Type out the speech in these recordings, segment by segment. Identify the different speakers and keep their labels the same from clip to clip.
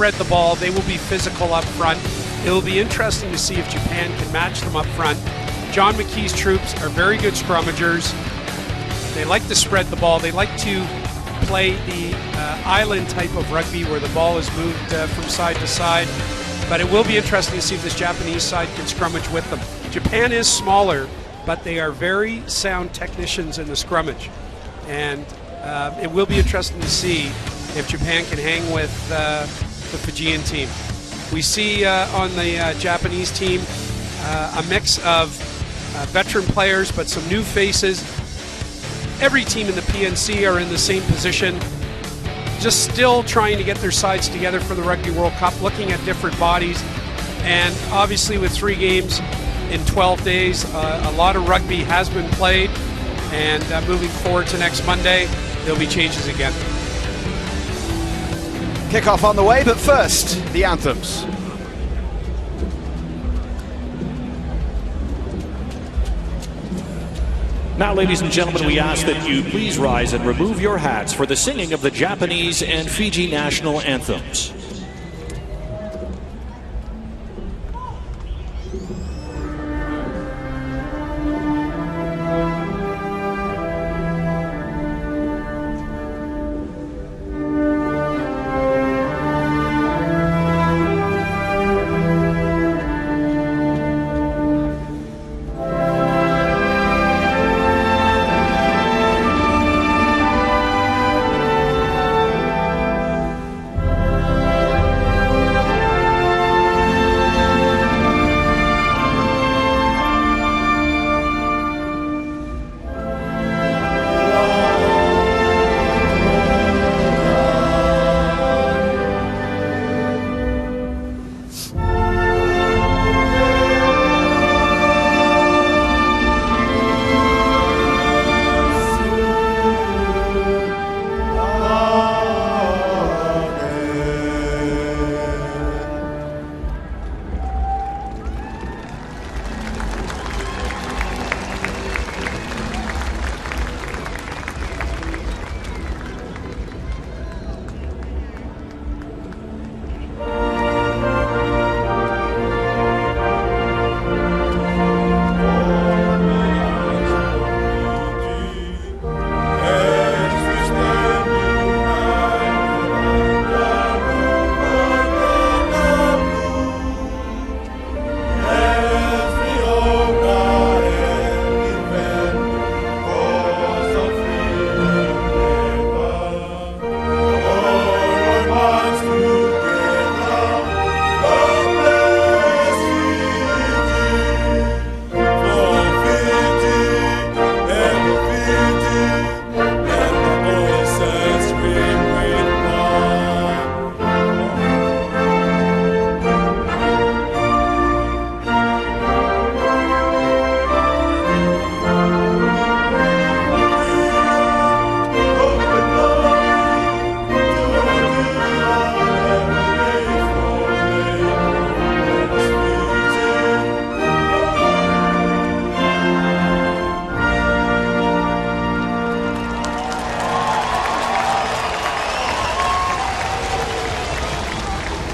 Speaker 1: spread the ball. They will be physical up front. It will be interesting to see if Japan can match them up front. John McKee's troops are very good scrummagers. They like to spread the ball. They like to play the island type of rugby where the ball is moved from side to side. But it will be interesting to see if this Japanese side can scrummage with them. Japan is smaller, but they are very sound technicians in the scrummage. And it will be interesting to see if Japan can hang with the Fijian team. We see on the Japanese team a mix of veteran players, but some new faces. Every team in the PNC are in the same position, just still trying to get their sides together for the Rugby World Cup, looking at different bodies. And obviously with 3 games in 12 days, a lot of rugby has been played. And moving forward to next Monday, there'll be changes again.
Speaker 2: Kickoff on the way, but first, the anthems.
Speaker 3: Now, ladies and gentlemen, we ask that you please rise and remove your hats for the singing of the Japanese and Fiji national anthems.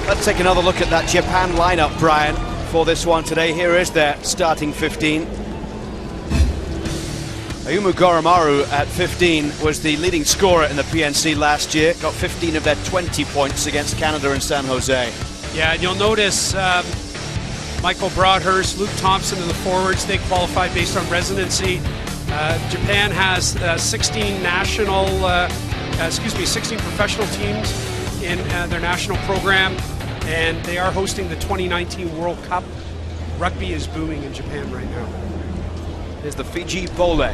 Speaker 2: Let's take another look at that Japan lineup, Brian, for this one today. Here is their starting 15. Ayumu Goromaru at 15 was the leading scorer in the PNC last year. Got 15 of their 20 points against Canada in San Jose.
Speaker 1: Yeah, and you'll notice Michael Broadhurst, Luke Thompson in the forwards. They qualified based on residency. Japan has 16 professional teams in their national program, and they are hosting the 2019 World Cup. Rugby is booming in Japan right now.
Speaker 2: Here's the Fiji Bole.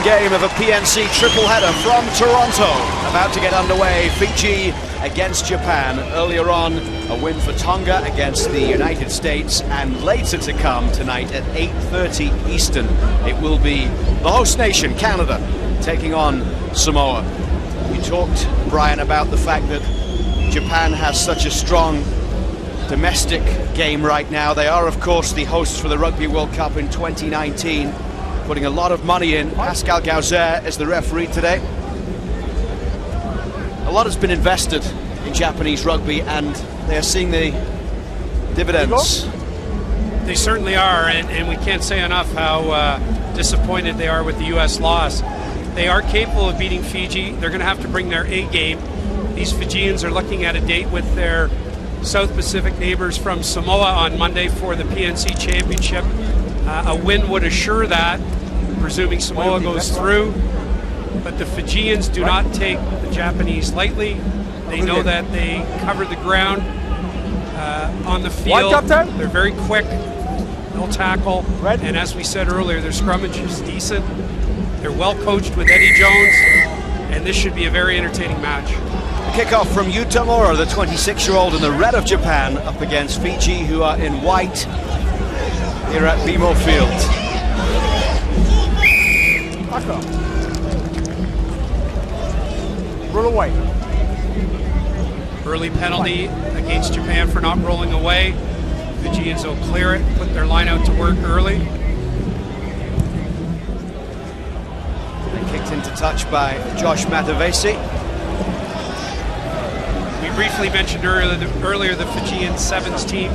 Speaker 2: game of a PNC triple header from Toronto. About to get underway, Fiji against Japan. Earlier on, a win for Tonga against the United States, and later to come tonight at 8:30 Eastern, it will be the host nation, Canada, taking on Samoa. We talked, Brian, about the fact that Japan has such a strong domestic game right now. They are, of course, the hosts for the Rugby World Cup in 2019, putting a lot of money in. Pascal Gauzer is the referee today. A lot has been invested in Japanese rugby, and they are seeing the dividends.
Speaker 1: They certainly are, and we can't say enough how disappointed they are with the U.S. loss. They are capable of beating Fiji. They're going to have to bring their A game. These Fijians are looking at a date with their South Pacific neighbors from Samoa on Monday for the PNC Championship. A win would assure that, presuming Samoa goes through. But the Fijians do not take the Japanese lightly. They know that they covered the ground on the field. They're very quick. They'll tackle. And as we said earlier, their scrummage is decent. They're well coached with Eddie Jones. And this should be a very entertaining match.
Speaker 2: Kickoff from Utamura, the 26-year-old in the red of Japan, up against Fiji, who are in white here at BMO Field.
Speaker 4: Roll away.
Speaker 1: Early penalty against Japan for not rolling away. Fijians will clear it, put their line out to work early.
Speaker 2: They kicked into touch by Josh Matavesi.
Speaker 1: We briefly mentioned earlier the Fijian Sevens team,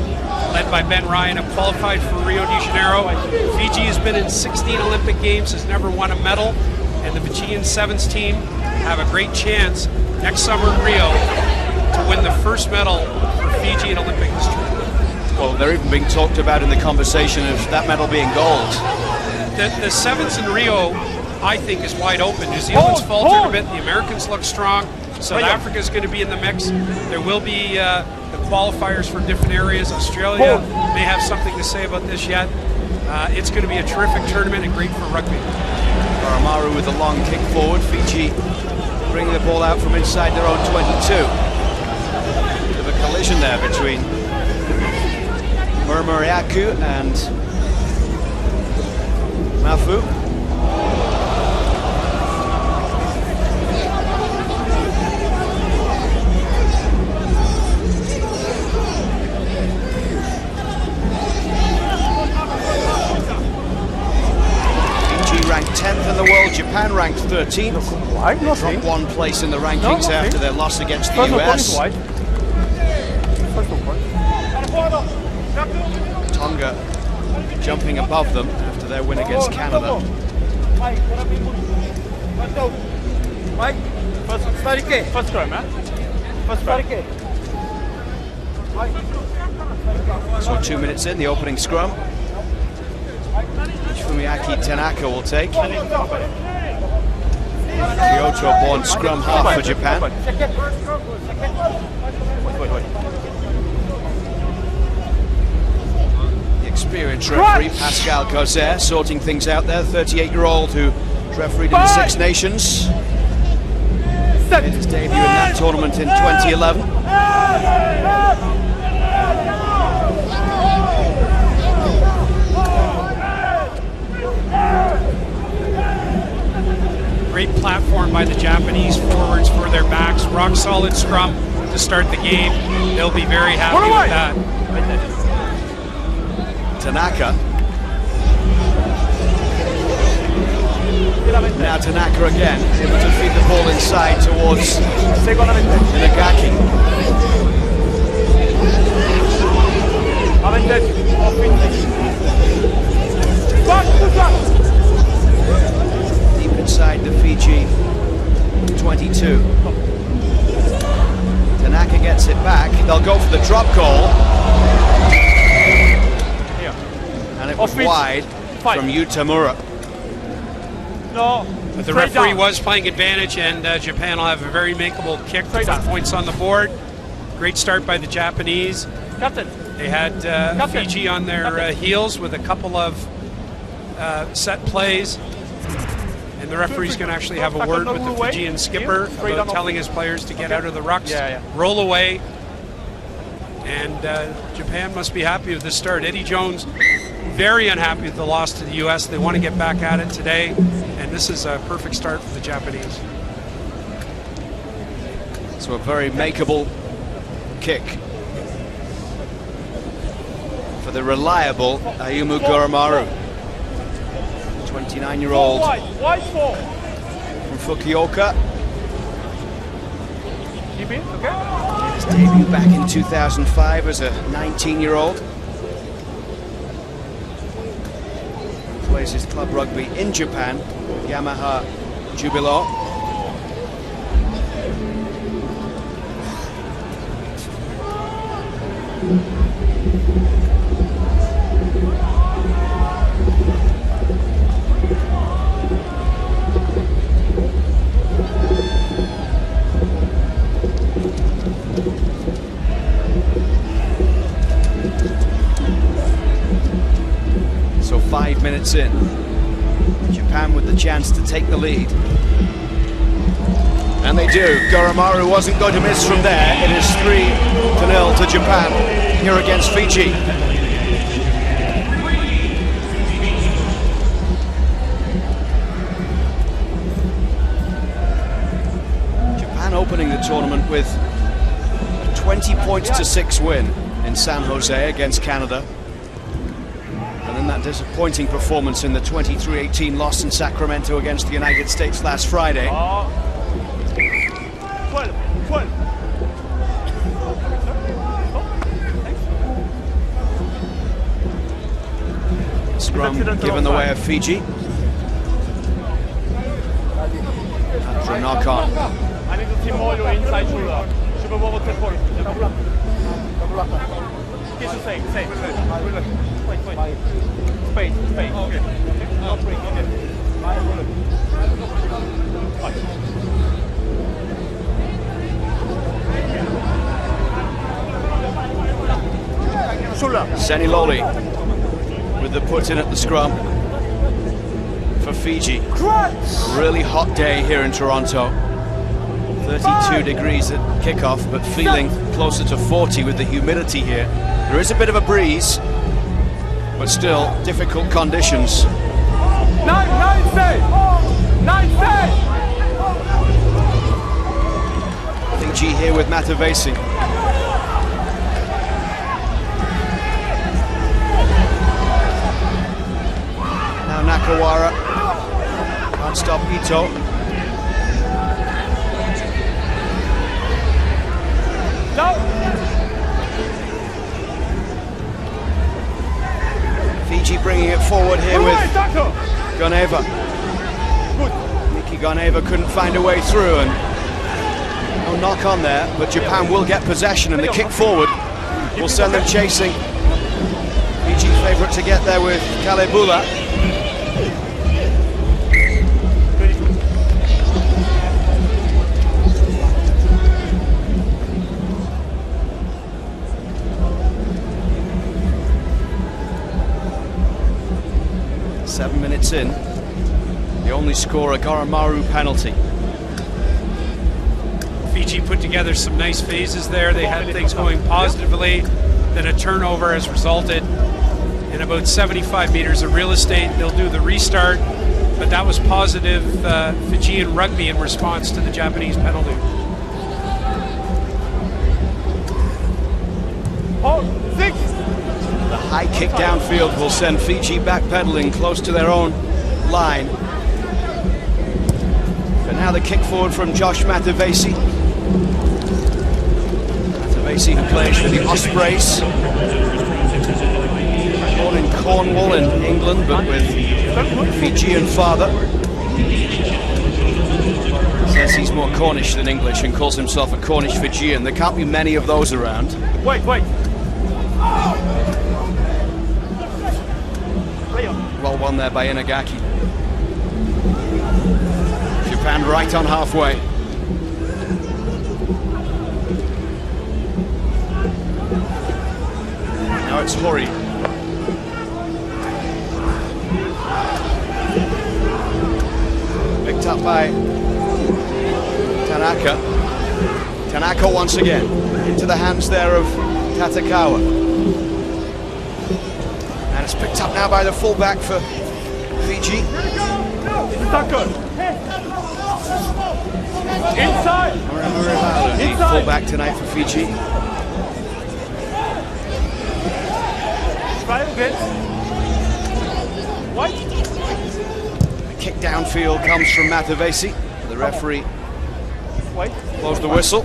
Speaker 1: led by Ben Ryan, have qualified for Rio de Janeiro. Fiji has been in 16 Olympic Games, has never won a medal, and the Fijian Sevens team have a great chance next summer in Rio to win the first medal for Fiji in Olympic history.
Speaker 2: Well, they're even being talked about in the conversation of that medal being gold.
Speaker 1: The Sevens in Rio, I think, is wide open. New Zealand's faltered a bit. The Americans look strong. South Africa is going to be in the mix. There will be the qualifiers for different areas. Australia may have something to say about this yet. It's going to be a terrific tournament and great for rugby.
Speaker 2: Amaru with a long kick forward. Fiji bringing the ball out from inside their own 22. Bit of a collision there between Murmuriaku and Mafu. Ranked 10th in the world, Japan ranked 13th. They dropped one place in the rankings after their loss against the US. Tonga jumping above them after their win against Canada.
Speaker 4: First try, man. First try.
Speaker 2: So 2 minutes in, the opening scrum. Fumiaki Tanaka will take. Kyoto-born scrum half for Japan. The experienced referee, Pascal Gauzer, sorting things out there. 38-year-old who refereed in the Six Nations. Made his debut in that tournament in 2011.
Speaker 1: Great platform by the Japanese forwards for their backs. Rock solid scrum to start the game. They'll be very happy with that.
Speaker 2: Tanaka. Now Tanaka again, able to feed the ball inside towards Inagaki. Deep inside the Fiji 22. Tanaka gets it back. They'll go for the drop goal. And it was wide from Utamura.
Speaker 1: But the referee was playing advantage, and Japan will have a very makeable kick. 5 points on the board. Great start by the Japanese. They had Fiji on their heels with a couple of set plays. And And the referee's going to actually have a word with the Fijian skipper about telling his players to get out of the rucks, roll away. And Japan must be happy with this start. Eddie Jones, very unhappy with the loss to the U.S. They want to get back at it today, and this is a perfect start for the Japanese.
Speaker 2: So a very makeable kick for the reliable Ayumu Goromaru, 29-year-old from Fukuoka. Made his debut back in 2005 as a 19-year-old. Plays his club rugby in Japan, Yamaha Jubilo. So 5 minutes in, Japan with the chance to take the lead. And they do. Goromaru wasn't going to miss from there. It is 3-0 to Japan here against Fiji. Japan opening the tournament with a 20-6 win in San Jose against Canada. And then that disappointing performance in the 23-18 loss in Sacramento against the United States last Friday. Scrum given the way of Fiji. After a knock on.
Speaker 4: I need to see more your inside shoulder. Should be over the point. Safe. Wait. Space. Okay. Not break. Okay.
Speaker 2: Seniloli with the put in at the scrum for Fiji. A really hot day here in Toronto. 32 degrees at kickoff, but feeling closer to 40 with the humidity here. There is a bit of a breeze, but still difficult conditions. Fiji here with Matavesi. Now Nakawara can't stop Ito. Fiji bringing it forward here with Goneva. Miki Goneva couldn't find a way through, and no knock on there, but Japan will get possession, and the kick forward will send them chasing. Fiji favourite to get there with Kalebula. Seven minutes in, they only score a Goromaru penalty.
Speaker 1: Fiji put together some nice phases there. They had things going positively. Then a turnover has resulted in about 75 meters of real estate. They'll do the restart, but that was positive Fijian rugby in response to the Japanese penalty.
Speaker 2: The high kick downfield will send Fiji backpedaling close to their own line. But now the kick forward from Josh Matavesi. Matavesi, who plays for the Ospreys. Born in Cornwall in England, but with Fijian father. Says he's more Cornish than English and calls himself a Cornish Fijian. There can't be many of those around.
Speaker 4: Wait.
Speaker 2: Well won there by Inagaki. Japan right on halfway. Now it's Hori. by Tanaka. Tanaka once again into the hands there of Tatakawa. And it's picked up now by the fullback for Fiji.
Speaker 4: Tackle. Inside.
Speaker 2: The fullback tonight for Fiji.
Speaker 4: Try again. White.
Speaker 2: The kick downfield comes from Matavesi. The referee
Speaker 4: White.
Speaker 2: blows the whistle.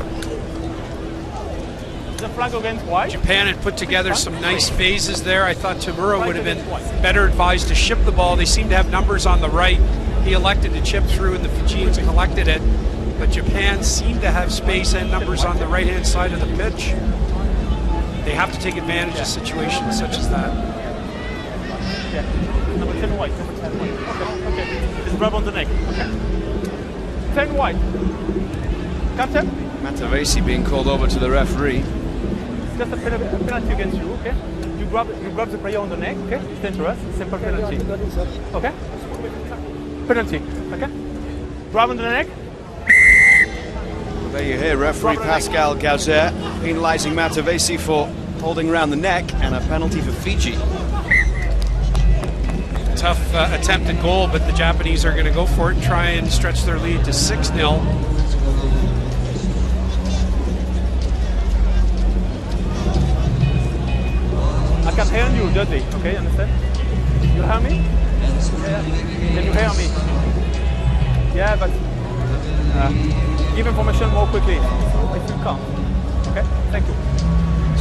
Speaker 4: The flag against white.
Speaker 1: Japan had put together some nice phases there. I thought Tamura would have been better advised to ship the ball. They seem to have numbers on the right. He elected to chip through and the Fijians collected it. But Japan seemed to have space and numbers on the right-hand side of the pitch. They have to take advantage of situations such as that.
Speaker 4: Yeah. Number 10 white. Number 10 white. Okay. Just grab on the neck. Okay. 10 white. Captain.
Speaker 2: Matavesi being called over to the referee.
Speaker 4: Just a penalty against you, okay? You grab the player on the neck, okay? It's dangerous. Simple penalty. Okay? Penalty, okay? Grab on the neck.
Speaker 2: There you hear referee Pascal Gauzet penalising Matavesi for holding around the neck, and a penalty for Fiji.
Speaker 1: Tough attempted goal, but the Japanese are going to go for it and try and stretch their lead to 6-0.
Speaker 4: I can hear you, Dudley, okay? Understand? You hear me? Yeah. Can you hear me? Yeah, but give information more quickly if you can. Okay? Thank you.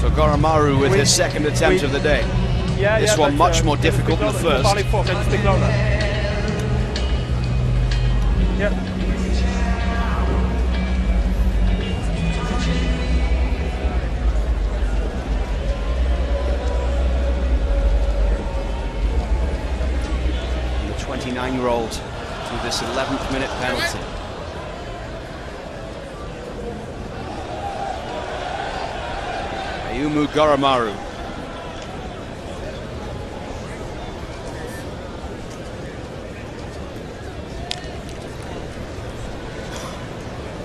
Speaker 2: So Goromaru with his second attempt of the day.
Speaker 4: Yeah,
Speaker 2: This one much more difficult than the first.
Speaker 4: Can you speak louder? Yeah.
Speaker 2: The 29-year-old to this 11th minute penalty. Ayumu Goromaru.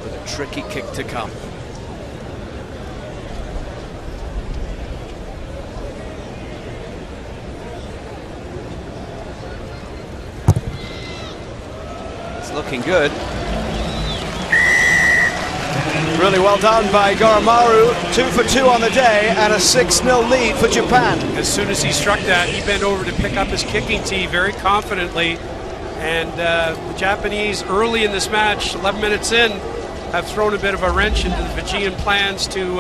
Speaker 2: With a tricky kick to come. It's looking good. Really well done by Goromaru. 2 for 2 on the day and a 6-0 lead for Japan.
Speaker 1: As soon as he struck that, he bent over to pick up his kicking tee very confidently. And the Japanese, early in this match, 11 minutes in, have thrown a bit of a wrench into the Fijian plans to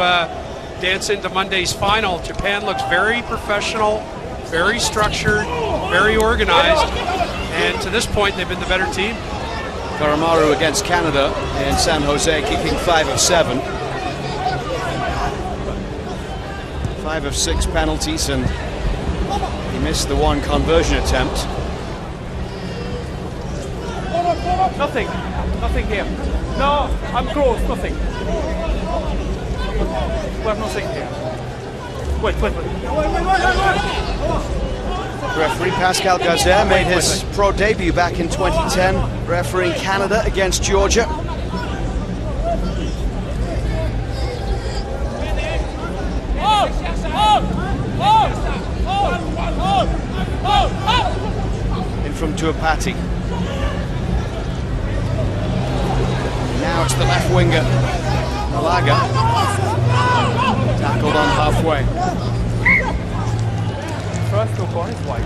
Speaker 1: dance into Monday's final. Japan looks very professional, very structured, very organized. And to this point, they've been the better team.
Speaker 2: Goromaru against Canada in San Jose, kicking 5 of 7. 5 of 6 penalties, and he missed the one conversion attempt.
Speaker 4: Nothing here. No, I'm close, nothing. We have nothing here. Wait.
Speaker 2: Referee Pascal Gauzet made his pro debut back in 2010, refereeing Canada against Georgia. In from Tuapati. Now it's the left winger, Malaga. Tackled on halfway.
Speaker 4: First no corner is white.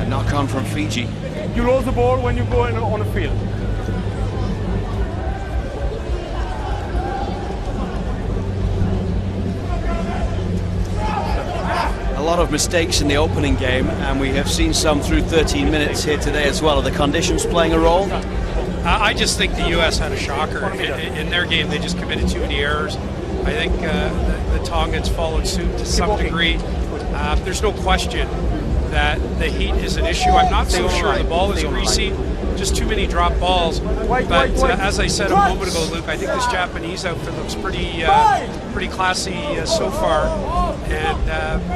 Speaker 2: A knock on from Fiji.
Speaker 4: You lose the ball when you go on the field.
Speaker 2: A lot of mistakes in the opening game, and we have seen some through 13 minutes here today as well. Are the conditions playing a role?
Speaker 1: I just think the U.S. had a shocker. In their game, they just committed too many errors. I think the Tongans followed suit to some degree. There's no question that the heat is an issue. I'm not so sure the ball is greasy. just too many drop balls.
Speaker 4: Wait,
Speaker 1: But
Speaker 4: wait.
Speaker 1: as I said a moment ago, Luke, I think this Japanese outfit looks pretty classy so far. And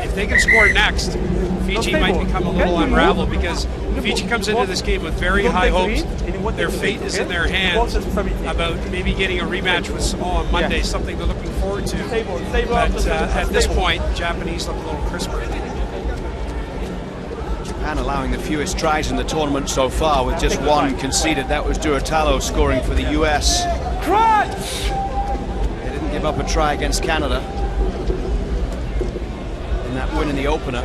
Speaker 1: if they can score next, Fiji might become a little unraveled, because Fiji comes into this game with very high hopes. Their fate is in their hands about maybe getting a rematch with Samoa on Monday, something they're looking forward to. But at this point, Japanese look a little crisper.
Speaker 2: Japan allowing the fewest tries in the tournament so far, with just one conceded. That was Duratalo scoring for the US. They didn't give up a try against Canada in that win in the opener.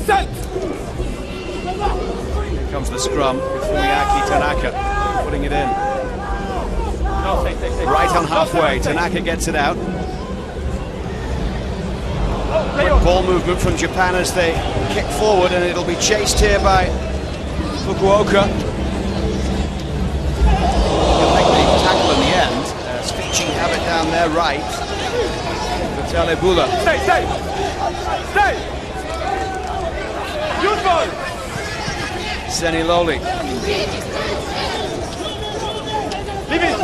Speaker 4: Set!
Speaker 2: Here comes the scrum with Fumiaki Tanaka putting it in. Right on halfway, Tanaka gets it out. Quick ball movement from Japan as they kick forward, and it'll be chased here by Fukuoka. A lengthy tackle in the end, as Fiji have it down their right. Telebula.
Speaker 4: Stay! Good ball!
Speaker 2: Seni Loli.
Speaker 4: Leave it!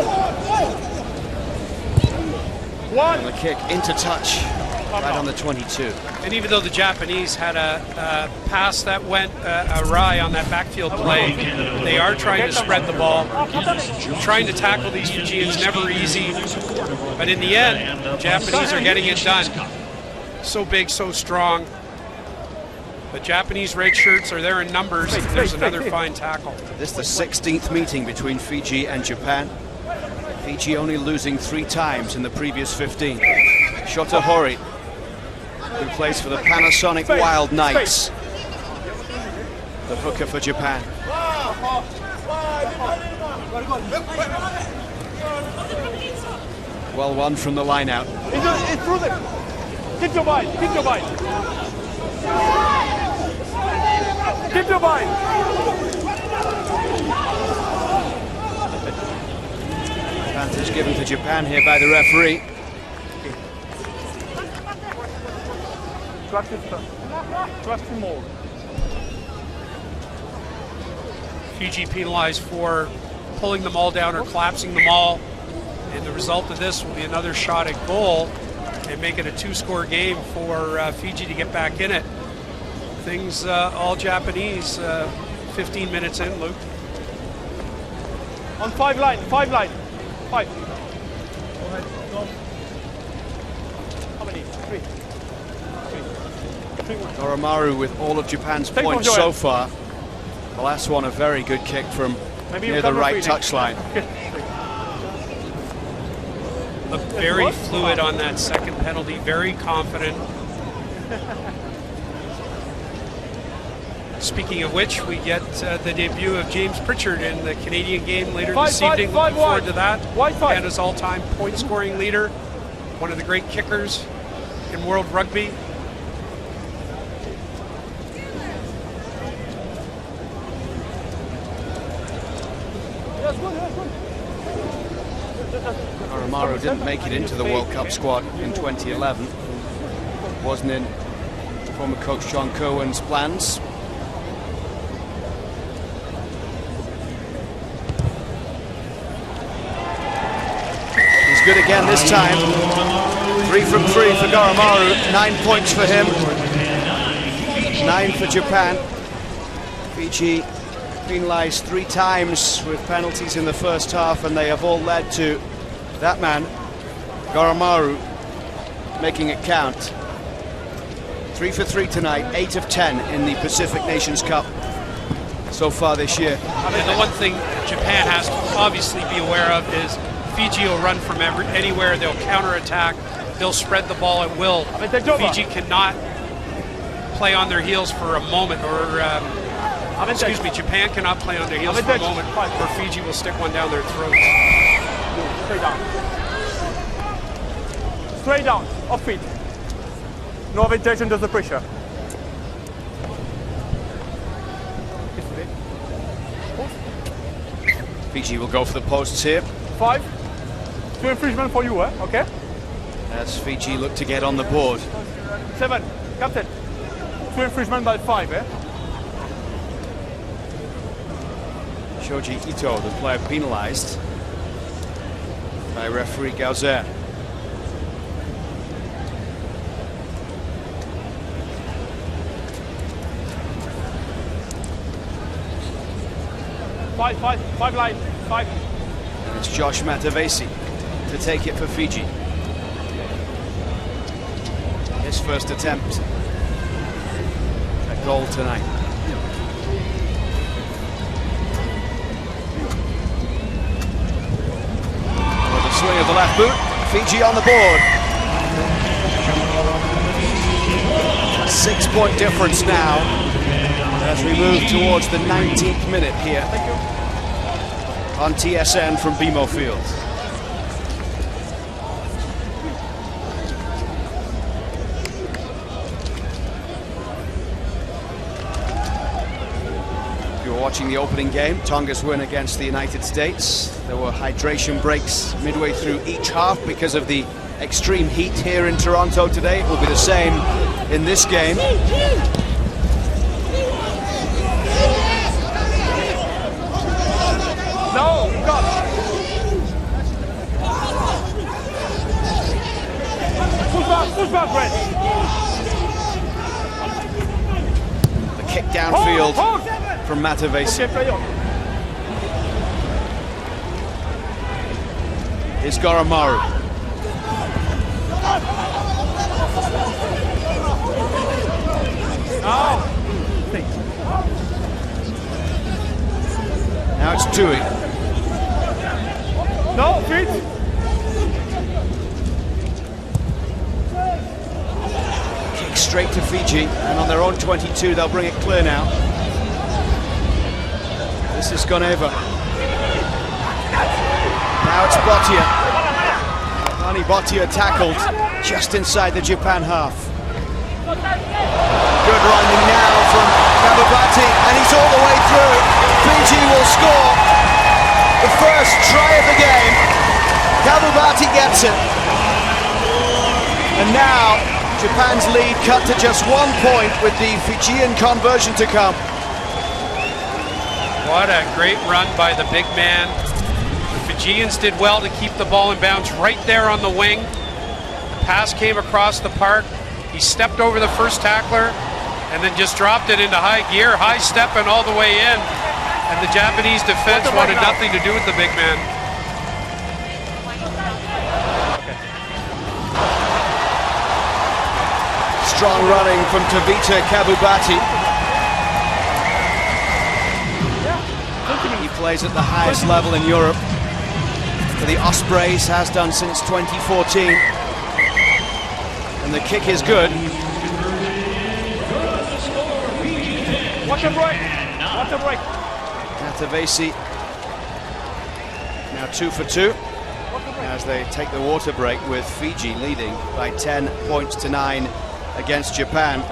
Speaker 4: One!
Speaker 2: And the kick into touch, right on the 22.
Speaker 1: And even though the Japanese had a pass that went awry on that backfield play, they are trying to spread the ball. Trying to tackle these Fijians, never easy. But in the end, the Japanese are getting it done. So big, so strong. The Japanese red shirts are there in numbers. There's another fine tackle.
Speaker 2: This is the 16th meeting between Fiji and Japan. Fiji only losing 3 times in the previous 15. Shota Hori, who plays for the Panasonic Wild Knights, the hooker for Japan. Well won from the line out.
Speaker 4: It's through them. Keep your bind. Keep your bind. Keep your bind.
Speaker 2: Advantage given to Japan here by the referee.
Speaker 4: Trust him more.
Speaker 1: Fiji penalized for pulling them all down or collapsing them all. And the result of this will be another shot at goal and make it a 2-score game for Fiji to get back in it. Things all Japanese, 15 minutes in, Luke.
Speaker 4: On 5 line. 5. How many? 3.
Speaker 2: Oromaru with all of Japan's
Speaker 4: Take
Speaker 2: points
Speaker 4: off,
Speaker 2: so
Speaker 4: Joel.
Speaker 2: far. The last one a very good kick from
Speaker 4: Maybe
Speaker 2: near
Speaker 4: you
Speaker 2: the
Speaker 4: come
Speaker 2: right
Speaker 4: repeating.
Speaker 2: touchline.
Speaker 1: Looked very fluid on that second penalty, very confident. Speaking of which, we get the debut of James Pritchard in the Canadian game later this evening. Looking forward to that. Canada's all-time point-scoring leader, one of the great kickers in world rugby.
Speaker 2: Oromaru didn't make it into the World Cup squad in 2011. Wasn't in former coach John Kerwin's plans. He's good again this time. 3 from 3 for Oromaru. 9 points for him. 9 for Japan. Fiji penalised 3 times with penalties in the first half, and they have all led to that man, Oromaru, making it count. 3 for 3 tonight, 8 of 10 in the Pacific Nations Cup so far this year.
Speaker 1: And the one thing Japan has to obviously be aware of is Fiji will run from anywhere. They'll counterattack. They'll spread the ball at will. Fiji cannot play on their heels for a moment, or excuse me, Japan cannot play on their heels for a moment, or Fiji will stick one down their throats.
Speaker 4: Straight down. Straight down. Off feet. No advantage under the pressure.
Speaker 2: Fiji will go for the posts here
Speaker 4: 5. 2 infringement for you, as
Speaker 2: as Fiji look to get on the board.
Speaker 4: 7. Captain. 3. two infringement by 5, eh?
Speaker 2: Shoji Ito, the player penalized by referee Gauzer.
Speaker 4: Five line, 5.
Speaker 2: And it's Josh Matavesi to take it for Fiji. His first attempt at goal tonight. With a swing of the left boot, Fiji on the board. A 6-point difference now as we move towards the 19th minute here on TSN from BMO Field. If you were watching the opening game, Tonga's win against the United States, there were hydration breaks midway through each half because of the extreme heat here in Toronto today. It will be the same in this game.
Speaker 4: No, God. Push back, Brett.
Speaker 2: The kick downfield
Speaker 4: Hold.
Speaker 2: from Matavesi.
Speaker 4: Okay, play on.
Speaker 2: Here's Goromaru. Now it's Tui.
Speaker 4: No, feet.
Speaker 2: Kick straight to Fiji, and on their own 22 they'll bring it clear now. This is Goneva. Now it's Botia. Ani Botia tackled just inside the Japan half. Good running now from Kababati, and he's all the way through. Fiji will score the first try of the game. Kababati gets it. And now Japan's lead cut to just 1 point with the Fijian conversion to come.
Speaker 1: What a great run by the big man. The Fijians did well to keep the ball in bounds right there on the wing. The pass came across the park. He stepped over the first tackler and then just dropped it into high gear, high stepping all the way in. And the Japanese defense wanted nothing to do with the big man.
Speaker 2: Strong running from Tavita Kabubati. He plays at the highest level in Europe for the Ospreys, has done since 2014. And the kick is good.
Speaker 4: Watch the break. Watch the break.
Speaker 2: Matavesi now 2 for 2 as they take the water break with Fiji leading by 10 points to 9 against Japan.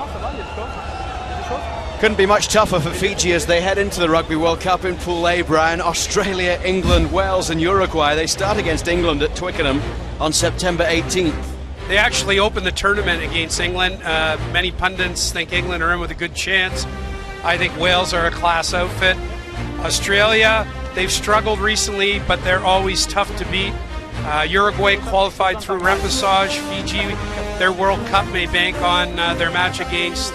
Speaker 2: Couldn't be much tougher for Fiji as they head into the Rugby World Cup in Pool A, Brian. Australia, England, Wales and Uruguay. They start against England at Twickenham on September 18th.
Speaker 1: They actually opened the tournament against England. Many pundits think England are in with a good chance. I think Wales are a class outfit. Australia, they've struggled recently, but they're always tough to beat. Uruguay qualified through repechage. Fiji, their World Cup may bank on their match against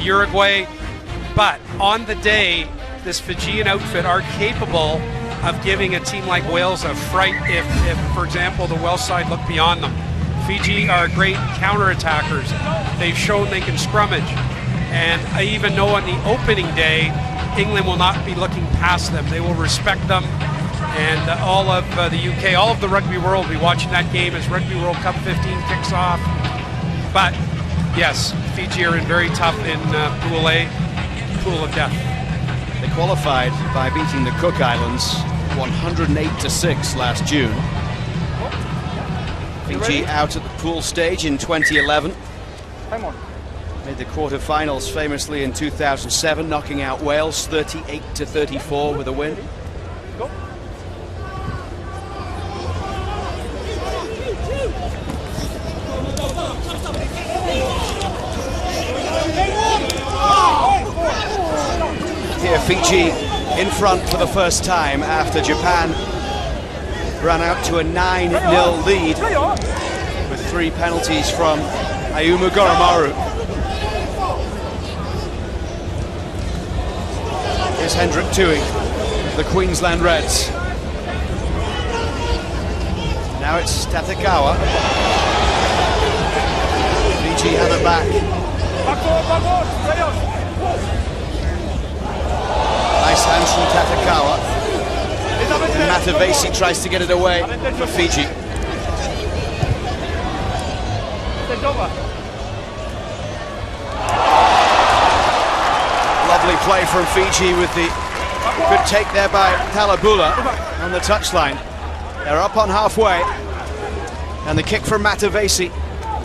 Speaker 1: Uruguay. But on the day, this Fijian outfit are capable of giving a team like Wales a fright if, for example, the Welsh side look beyond them. Fiji are great counter-attackers. They've shown they can scrummage. And I even know on the opening day, England will not be looking past them. They will respect them. And all of the UK, all of the rugby world will be watching that game as Rugby World Cup 15 kicks off. But yes, Fiji are in very tough in Pool A, Pool of Death.
Speaker 2: They qualified by beating the Cook Islands 108-6 last June. Fiji out at the pool stage in 2011.
Speaker 4: Come on.
Speaker 2: Made the quarterfinals famously in 2007, knocking out Wales 38-34 with a win.
Speaker 4: Go.
Speaker 2: Fiji in front for the first time after Japan ran out to a 9-0 lead with 3 penalties from Ayumu Goromaru. Here's Hendrik Tui, the Queensland Reds. Now it's Tatekawa. Fiji have it back. Nice hands from Tatekawa. Matavesi tries to get it away for Fiji. Lovely play from Fiji with the good take there by Talabula on the touchline. They're up on halfway. And the kick from Matavesi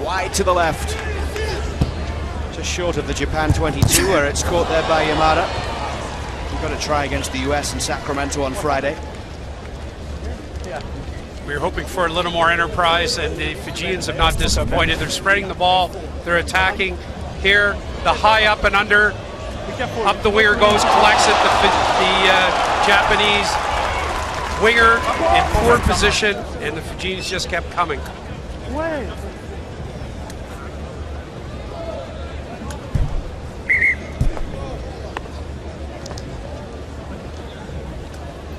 Speaker 2: wide to the left. Just short of the Japan 22 where it's caught there by Yamada. We've got to try against the US in Sacramento on Friday.
Speaker 1: We were hoping for a little more enterprise, and the Fijians have not disappointed. They're spreading the ball, they're attacking. Here, the high up and under, up the winger goes, collects it. The Japanese winger in poor position, and the Fijians just kept coming.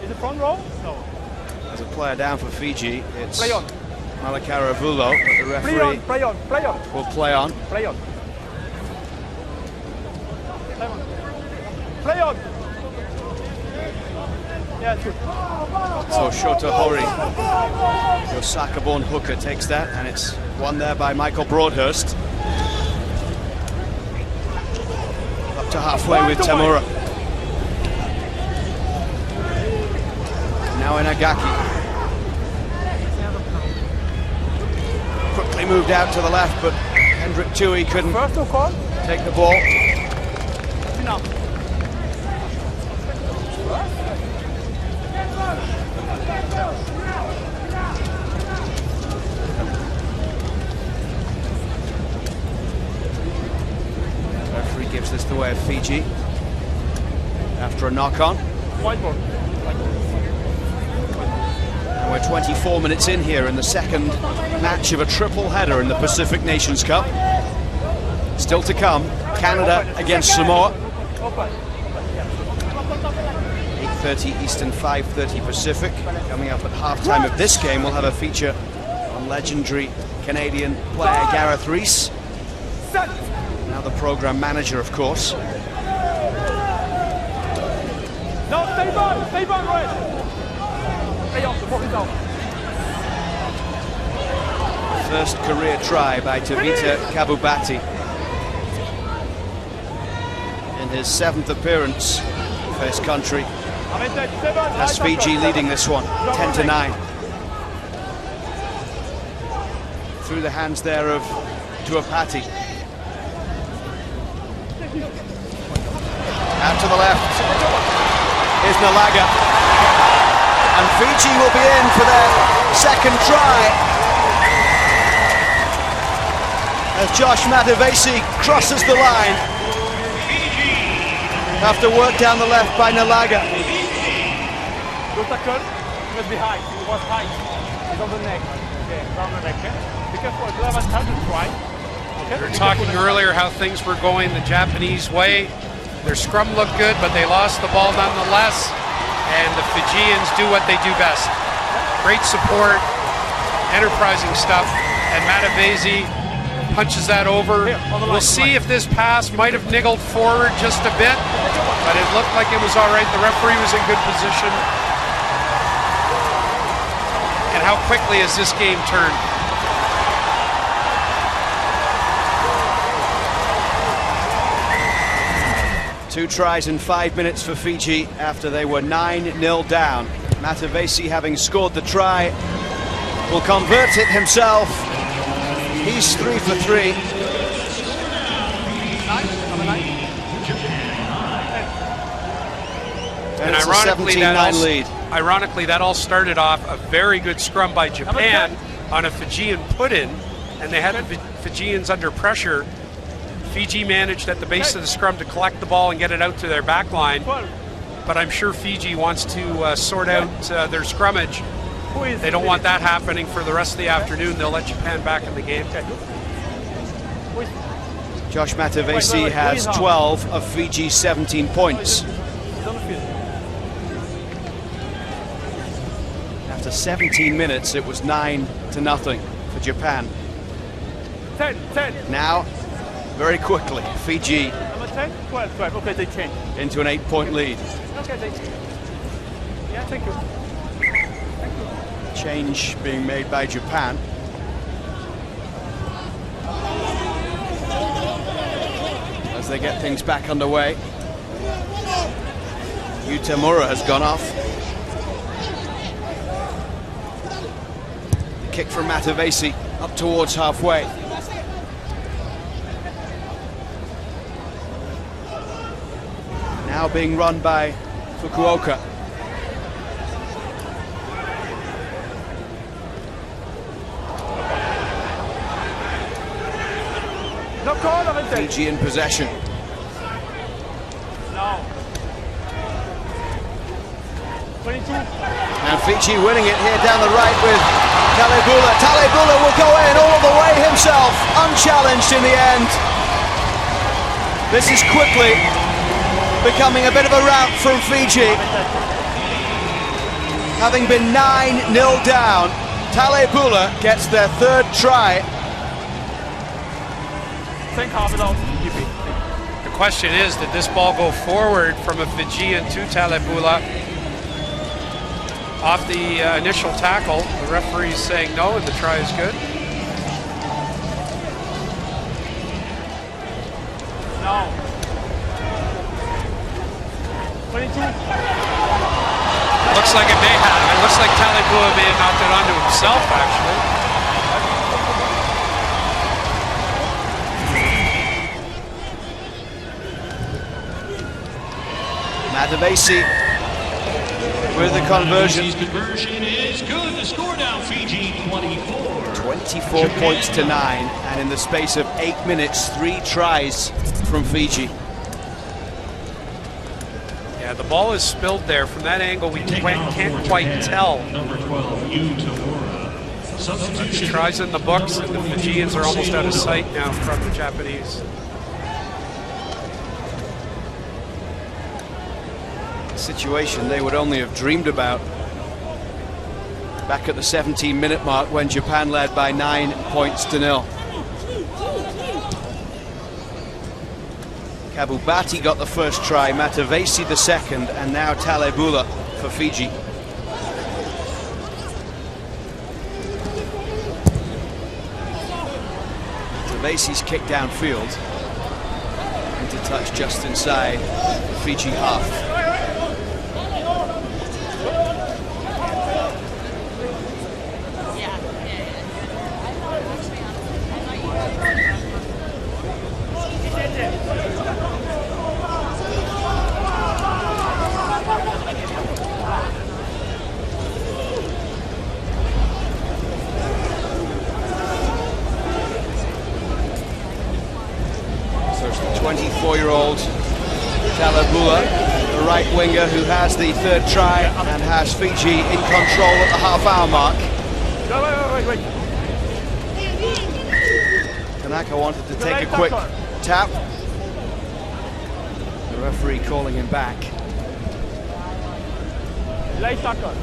Speaker 4: Is it front row? No.
Speaker 2: There's a player down for Fiji. It's Malakara Vulo, but the referee
Speaker 4: Play on.
Speaker 2: will play on.
Speaker 4: Play on. Play on. Yeah, it's good.
Speaker 2: So Shota Hori, your Osaka-born hooker, takes that, and it's won there by Michael Broadhurst. Up to halfway with Tamura. Now Inagaki. Quickly moved out to the left, but Hendrik Tui couldn't take the ball. Referee gives this the way of Fiji after a knock-on. And we're 24 minutes in here in the second match of a triple header in the Pacific Nations Cup. Still to come, Canada against Samoa. 8:30 Eastern, 5:30 Pacific. Coming up at halftime of this game, we'll have a feature on legendary Canadian player Gareth Rees. Now the program manager, of course.
Speaker 4: No, stay back, Red. Stay off, the ball is out.
Speaker 2: First career try by Tavita Kabubati in his 7th appearance for his country. That's Fiji leading this one, 10-9. Through the hands there of Tuapati. Out to the left. Here's Nalaga. And Fiji will be in for their second try. As Josh Matavesi crosses the line. After work down the left by Nalaga.
Speaker 4: Good tackle. He must be high. He was high. He's on the neck. Okay, around the neck. Be careful. You have a chance to try. Okay.
Speaker 1: We were talking earlier how things were going the Japanese way. Their scrum looked good, but they lost the ball nonetheless. And the Fijians do what they do best. Great support, enterprising stuff, and Matavesi punches that over. We'll see if this pass might have niggled forward just a bit, but it looked like it was all right. The referee was in good position. And how quickly has this game turned?
Speaker 2: Two tries in 5 minutes for Fiji after they were 9-0 down. Matavesi, having scored the try, will convert it himself. He's 3 for 3. And it's a 17-9 lead.
Speaker 1: Ironically, that all started off a very good scrum by Japan on a Fijian put-in, and they had the Fijians under pressure. Fiji managed at the base of the scrum to collect the ball and get it out to their back line. but I'm sure Fiji wants to sort out their scrummage. They don't want that happening for the rest of the afternoon. They'll let Japan back in the game.
Speaker 2: Josh Matavesi has 12 of Fiji's 17 points. After 17 minutes, it was 9-0 for Japan.
Speaker 4: 10.
Speaker 2: Now, very quickly, Fiji
Speaker 4: 10, 12. Okay, they change.
Speaker 2: into an 8-point lead.
Speaker 4: Okay, yeah, thank you.
Speaker 2: Change being made by Japan. As they get things back underway. Utamura has gone off. The kick from Matavesi up towards halfway. Now being run by Fukuoka.
Speaker 4: No call,
Speaker 2: Fiji in possession.
Speaker 4: No. 22.
Speaker 2: And Fiji winning it here down the right with Talebula. Talebula will go in all the way himself, unchallenged in the end. This is quickly becoming a bit of a rout from Fiji. Having been 9-0 down, Talebula gets their third try.
Speaker 1: The question is, did this ball go forward from a Fijian to Talebula off the initial tackle? The referee's saying no, and the try is good.
Speaker 4: No. 22.
Speaker 1: Looks like it may have. It looks like Talebula may have knocked it onto himself, actually.
Speaker 2: Matavesi with the conversion.
Speaker 3: Fiji's conversion is good. The score now, Fiji 24.
Speaker 2: 24 points to 9, and in the space of 8 minutes, 3 tries from Fiji.
Speaker 1: Yeah, the ball is spilled there. From that angle, we can't quite tell.
Speaker 3: Number 12, Utamura. Substitution.
Speaker 1: Tries in the books, and the Fijians are almost out of sight now from the Japanese.
Speaker 2: Situation they would only have dreamed about back at the 17-minute mark when Japan led by 9 points to 0. Kabubati got the first try, Matavesi the second, and now Talebula for Fiji. Matavesi's kick downfield into touch just inside the Fiji half. So it's the 24-year-old Talebula, the right winger who has the third try and has Fiji in control at the half-hour mark.
Speaker 4: Wait.
Speaker 2: Tanaka wanted to take a quick tap. The referee calling him back.
Speaker 4: Light tackle.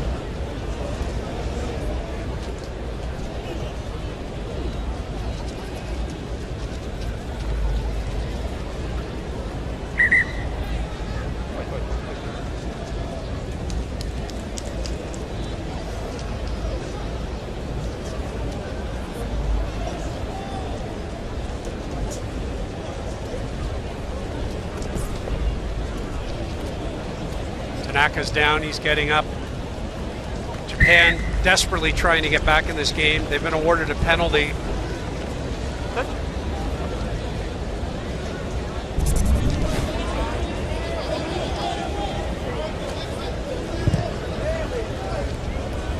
Speaker 1: Tanaka's down, he's getting up. Japan desperately trying to get back in this game. They've been awarded a penalty.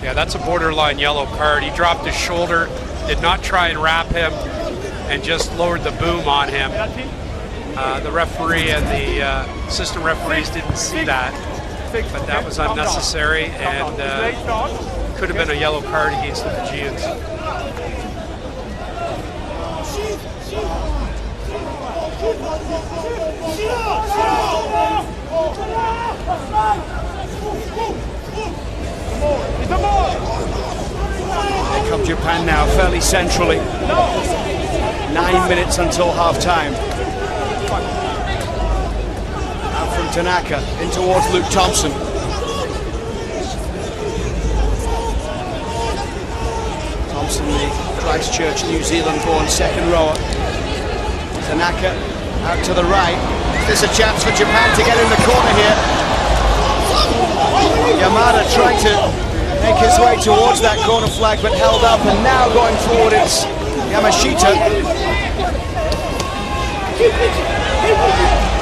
Speaker 1: Yeah, that's a borderline yellow card. He dropped his shoulder, did not try and wrap him, and just lowered the boom on him. The referee and the assistant referees didn't see that. but that was unnecessary and could have been a yellow card against the Fijians.
Speaker 2: Here come Japan now, fairly centrally. 9 minutes until half-time. Out from Tanaka, in towards Luke Thompson. Thompson, the Christchurch, New Zealand-born second rower. Tanaka out to the right. Is this a chance for Japan to get in the corner here? Yamada trying to make his way towards that corner flag, but held up, and now going forward it's Yamashita.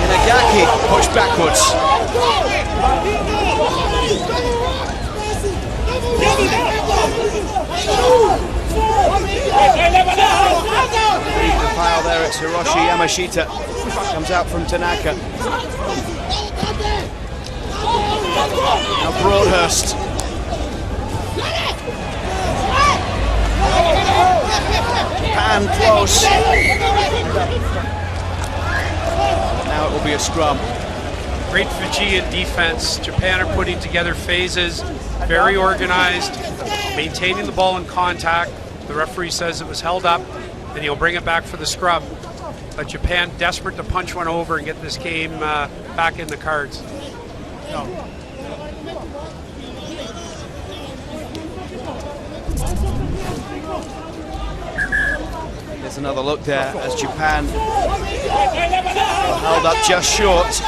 Speaker 2: Inagaki pushed backwards. Leading the pile there, it's Hiroshi Yamashita. Comes out from Tanaka. Now Broadhurst. Japan close. Now it will be a scrum.
Speaker 1: Great Fijian defense. Japan are putting together phases, very organized, maintaining the ball in contact. The referee says it was held up, and he'll bring it back for the scrum. But Japan desperate to punch one over and get this game back in the cards.
Speaker 2: There's another look there as Japan held up just short.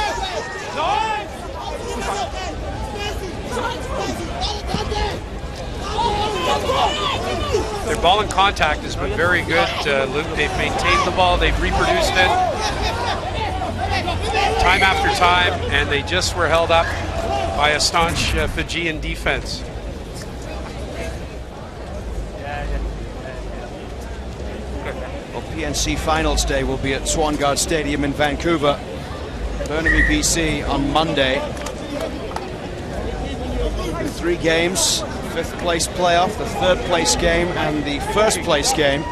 Speaker 1: Their ball in contact has been very good, Luke. They've maintained the ball, they've reproduced it time after time, and they just were held up by a staunch Fijian defense.
Speaker 2: Well, PNC Finals Day will be at Swangard Stadium in Vancouver, Burnaby, BC on Monday. 3 games. 5th place playoff, the 3rd place game, and the 1st place game.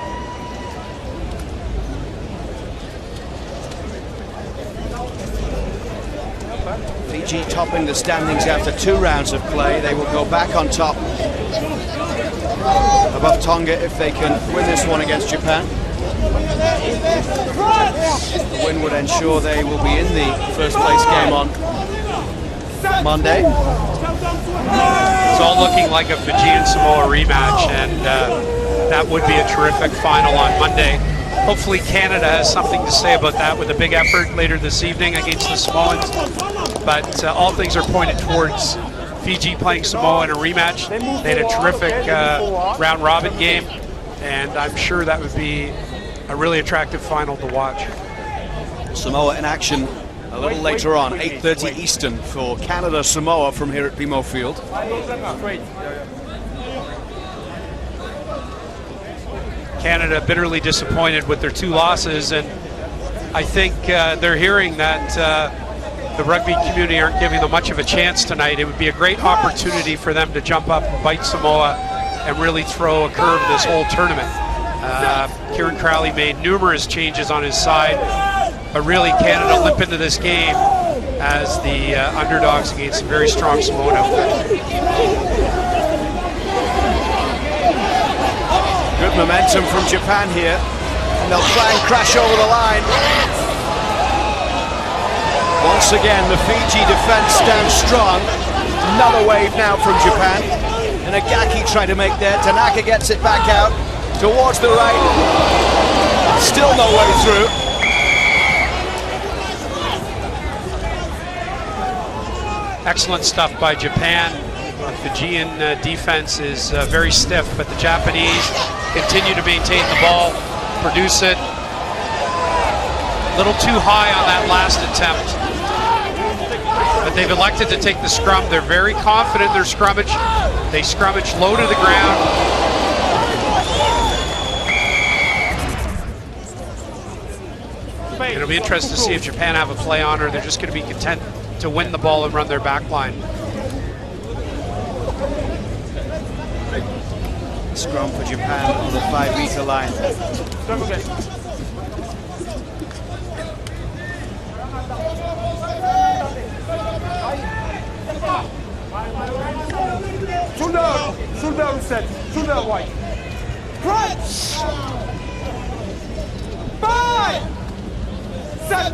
Speaker 2: Fiji topping the standings after 2 rounds of play. They will go back on top above Tonga if they can win this one against Japan. The win would ensure they will be in the 1st place game on Monday.
Speaker 1: It's all looking like a Fijian-Samoa rematch, and that would be a terrific final on Monday. Hopefully Canada has something to say about that with a big effort later this evening against the Samoans. But all things are pointed towards Fiji playing Samoa in a rematch. They had a terrific round-robin game, and I'm sure that would be a really attractive final to watch.
Speaker 2: Samoa in action a little later on, 8:30 Eastern for Canada-Samoa from here at BMO Field.
Speaker 1: Canada bitterly disappointed with their 2 losses, and I think they're hearing that the rugby community aren't giving them much of a chance tonight. It would be a great opportunity for them to jump up and bite Samoa and really throw a curve this whole tournament. Kieran Crowley made numerous changes on his side, but really Canada limp into this game as the underdogs against a very strong Samoan outfit.
Speaker 2: Good momentum from Japan here, and they'll try and crash over the line. Once again, the Fiji defense stands strong. Another wave now from Japan. And Inagaki trying to make there. Tanaka gets it back out towards the right. Still no way through.
Speaker 1: Excellent stuff by Japan. Fijian defense is very stiff, but the Japanese continue to maintain the ball, produce it. A little too high on that last attempt, but they've elected to take the scrum. They're very confident in their scrummage. They scrummage low to the ground. It'll be interesting to see if Japan have a play on, or they're just going to be content to win the ball and run their back line.
Speaker 2: Scrum for Japan on the 5-meter line.
Speaker 4: Shoulder set, shoulder wide. Crunch! 5! Set!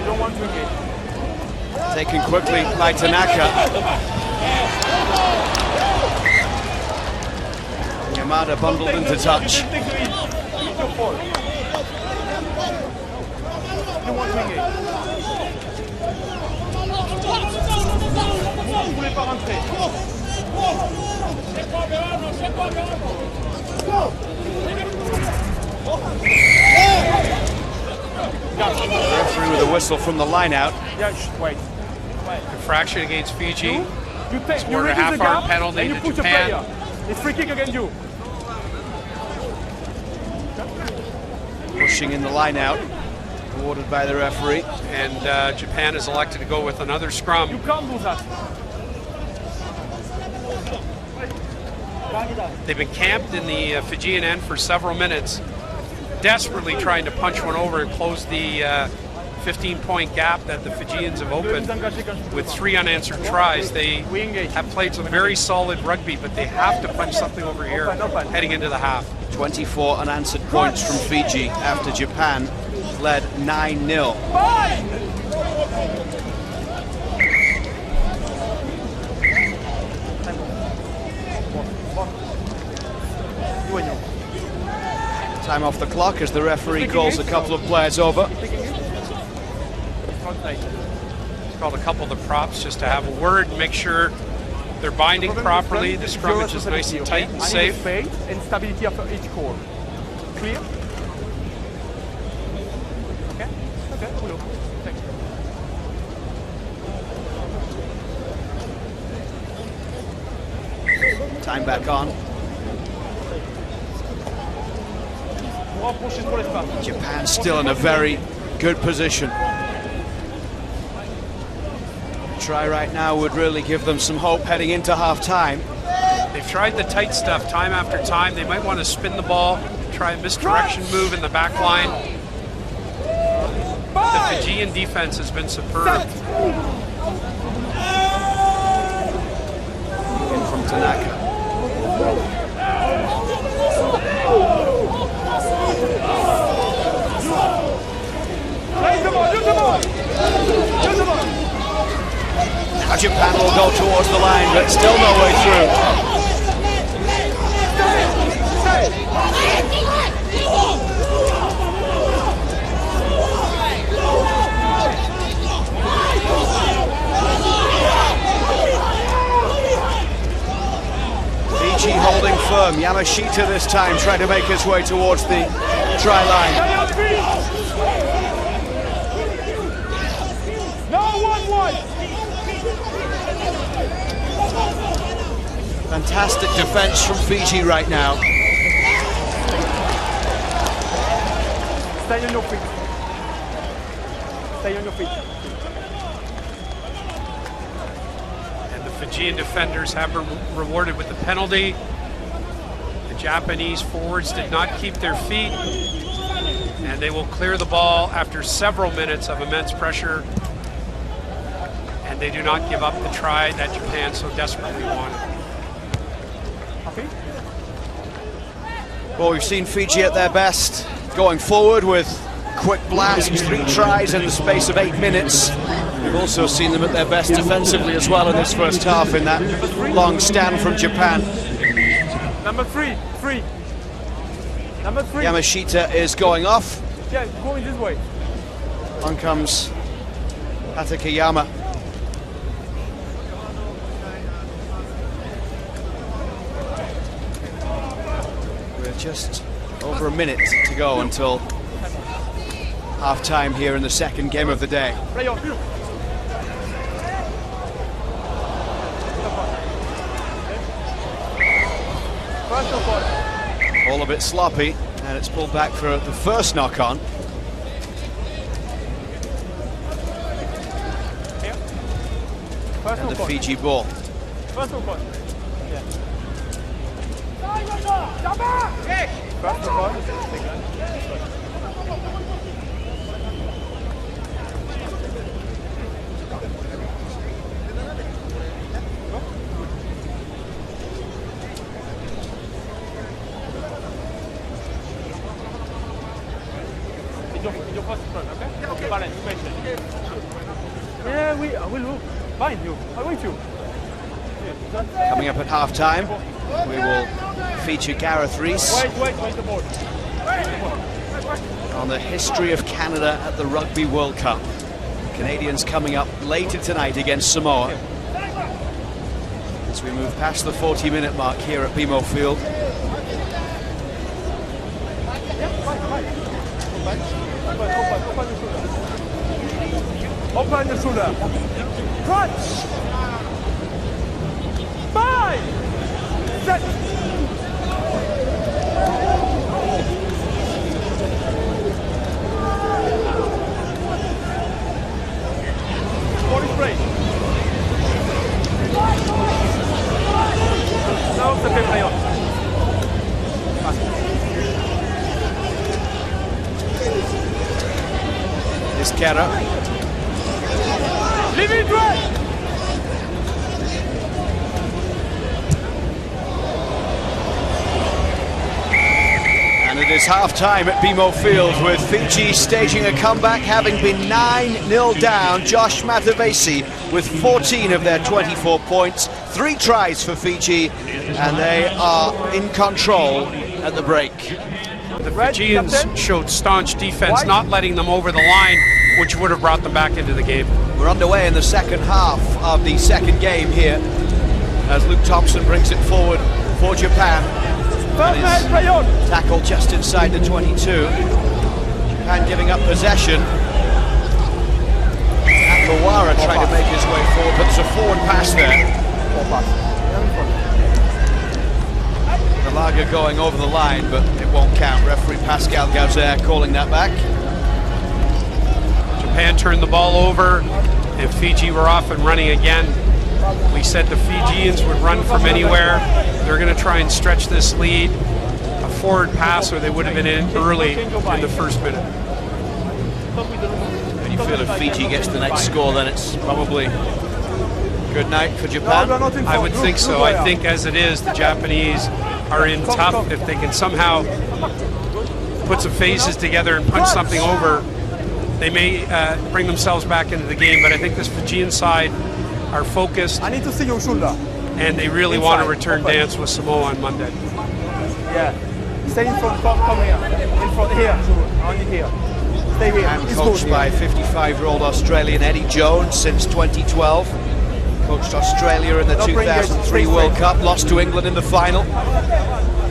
Speaker 4: Don't want to engage.
Speaker 2: Taken quickly by Tanaka. Yamada bundled into touch.
Speaker 4: Don't want to engage. Vous ne voulez pas rentrer.
Speaker 2: Referee with a whistle from the line out.
Speaker 4: Yeah, wait.
Speaker 1: Infraction against Fiji.
Speaker 4: You
Speaker 1: Scored a half-hour penalty
Speaker 4: and you
Speaker 1: to
Speaker 4: push
Speaker 1: Japan.
Speaker 4: the player. It's free kick against you.
Speaker 2: Pushing in the line out. Awarded by the referee.
Speaker 1: And Japan is elected to go with another scrum.
Speaker 4: You can't do that.
Speaker 1: They've been camped in the Fijian end for several minutes, desperately trying to punch one over and close the 15-point gap that the Fijians have opened with 3 unanswered tries. They have played some very solid rugby, but they have to punch something over here heading into the half.
Speaker 2: 24 unanswered points from Fiji after Japan led 9-0. Time off the clock as the referee calls a couple of players over.
Speaker 1: He's called a couple of the props just to have a word and make sure they're binding properly. The scrummage is nice and tight and safe.
Speaker 4: Space and stability of each core. Clear? Okay? Okay, cool. Thanks.
Speaker 2: Time back on. Japan still in a very good position. A try right now would really give them some hope heading into half-time.
Speaker 1: They've tried the tight stuff time after time. They might want to spin the ball, try a misdirection move in the back line. The Fijian defense has been superb.
Speaker 2: In from Tanaka. Now Japan will go towards the line, but still no way through. Fiji holding firm. Yamashita this time trying to make his way towards the try line. Fantastic defense from Fiji right now.
Speaker 4: Stay on your feet. Stay on your feet.
Speaker 1: And the Fijian defenders have been rewarded with the penalty. The Japanese forwards did not keep their feet, and they will clear the ball after several minutes of immense pressure. And they do not give up the try that Japan so desperately wanted.
Speaker 2: Well, we've seen Fiji at their best, going forward with quick blasts, 3 tries in the space of 8 minutes. We've also seen them at their best defensively as well in this first half in that long stand from Japan.
Speaker 4: Number 3. Number 3.
Speaker 2: Yamashita is going off.
Speaker 4: Yeah, going this way.
Speaker 2: On comes Hatakeyama. Just over a minute to go until half-time here in the second game of the day. All a bit sloppy, and it's pulled back for the first knock-on. and the Fiji ball.
Speaker 4: First move on. Yeah. First move on. Your first front, okay? Okay. Balance, patient. Yeah, I will look. Fine, you. I wait you.
Speaker 2: Coming up at half-time, we will feature Gareth Rees
Speaker 4: Wait the ball.
Speaker 2: on the history of Canada at the Rugby World Cup. Canadians coming up later tonight against Samoa. As we move past the 40-minute mark here at BMO Field.
Speaker 4: Open the shoulder. Crunch. 5. Set. Body spray. Now it's okay, play on.
Speaker 2: Iskera.
Speaker 4: Leave it right.
Speaker 2: And it is half-time at BMO Field with Fiji staging a comeback, having been 9-0 down. Josh Matavesi with 14 of their 24 points, 3 tries for Fiji, and they are in control at the break.
Speaker 1: The Fijians showed staunch defense, not letting them over the line, which would have brought them back into the game.
Speaker 2: We're underway in the second half of the second game here as Luke Thompson brings it forward for Japan. Tackle just inside the 22. Japan giving up possession. Akawara trying to make his way forward, but there's a forward pass there. Galaga going over the line, but it won't count. Referee Pascal Gauzer calling that back.
Speaker 1: Japan turned the ball over, and Fiji were off and running again. We said the Fijians would run from anywhere. They're going to try and stretch this lead. A forward pass, or they would have been in early in the first minute.
Speaker 2: And you feel if Fiji gets the next score, then it's probably good night for Japan?
Speaker 1: I would think so. I think as it is, the Japanese are in tough. If they can somehow put some phases together and punch something over, they may bring themselves back into the game. But I think this Fijian side are focused.
Speaker 4: I need to see your shoulder.
Speaker 1: And they really want to return dance with Samoa on Monday.
Speaker 4: Yeah. Stay in front, come here. In front here, only here. Stay here.
Speaker 2: And coached by 55-year-old Australian Eddie Jones since 2012. Coached Australia in the 2003 World Cup, lost to England in the final.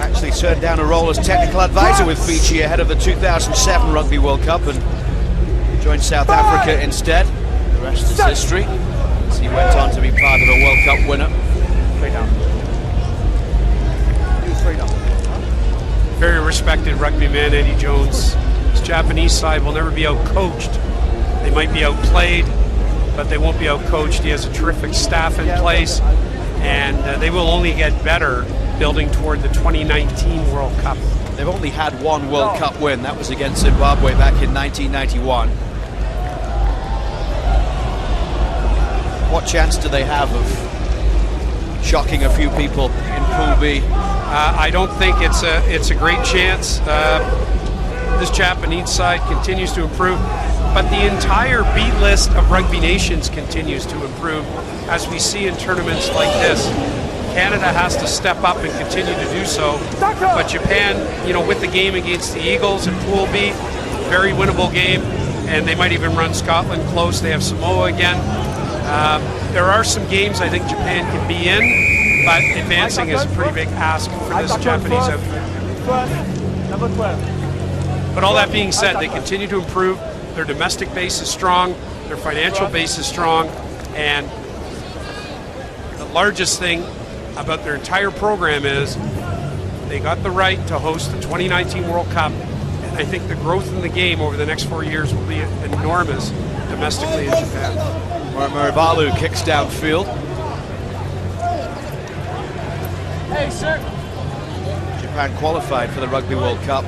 Speaker 2: Actually turned down a role as technical advisor with Fiji ahead of the 2007 Rugby World Cup and joined South Africa instead. The rest is history, as he went on to be part of a World Cup winner.
Speaker 4: Straight down. Straight down.
Speaker 1: Very respected rugby man, Eddie Jones. This Japanese side will never be out-coached. They might be outplayed, but they won't be out-coached. He has a terrific staff in place, and they will only get better building toward the 2019 World Cup.
Speaker 2: They've only had one World Cup win. That was against Zimbabwe back in 1991. What chance do they have of shocking a few people in Pool B?
Speaker 1: I don't think it's a great chance. This Japanese side continues to improve, but the entire B list of Rugby Nations continues to improve, as we see in tournaments like this. Canada has to step up and continue to do so, but Japan, with the game against the Eagles in Pool B, very winnable game, and they might even run Scotland close. They have Samoa again. There are some games I think Japan can be in, but advancing is a pretty big ask for this Japanese outfit.
Speaker 4: Number 12.
Speaker 1: But all that being said, they continue to improve. Their domestic base is strong, their financial base is strong, and the largest thing about their entire program is they got the right to host the 2019 World Cup, and I think the growth in the game over the next 4 years will be enormous domestically in Japan.
Speaker 2: Muribalu kicks downfield.
Speaker 4: Hey, sir.
Speaker 2: Japan qualified for the Rugby World Cup,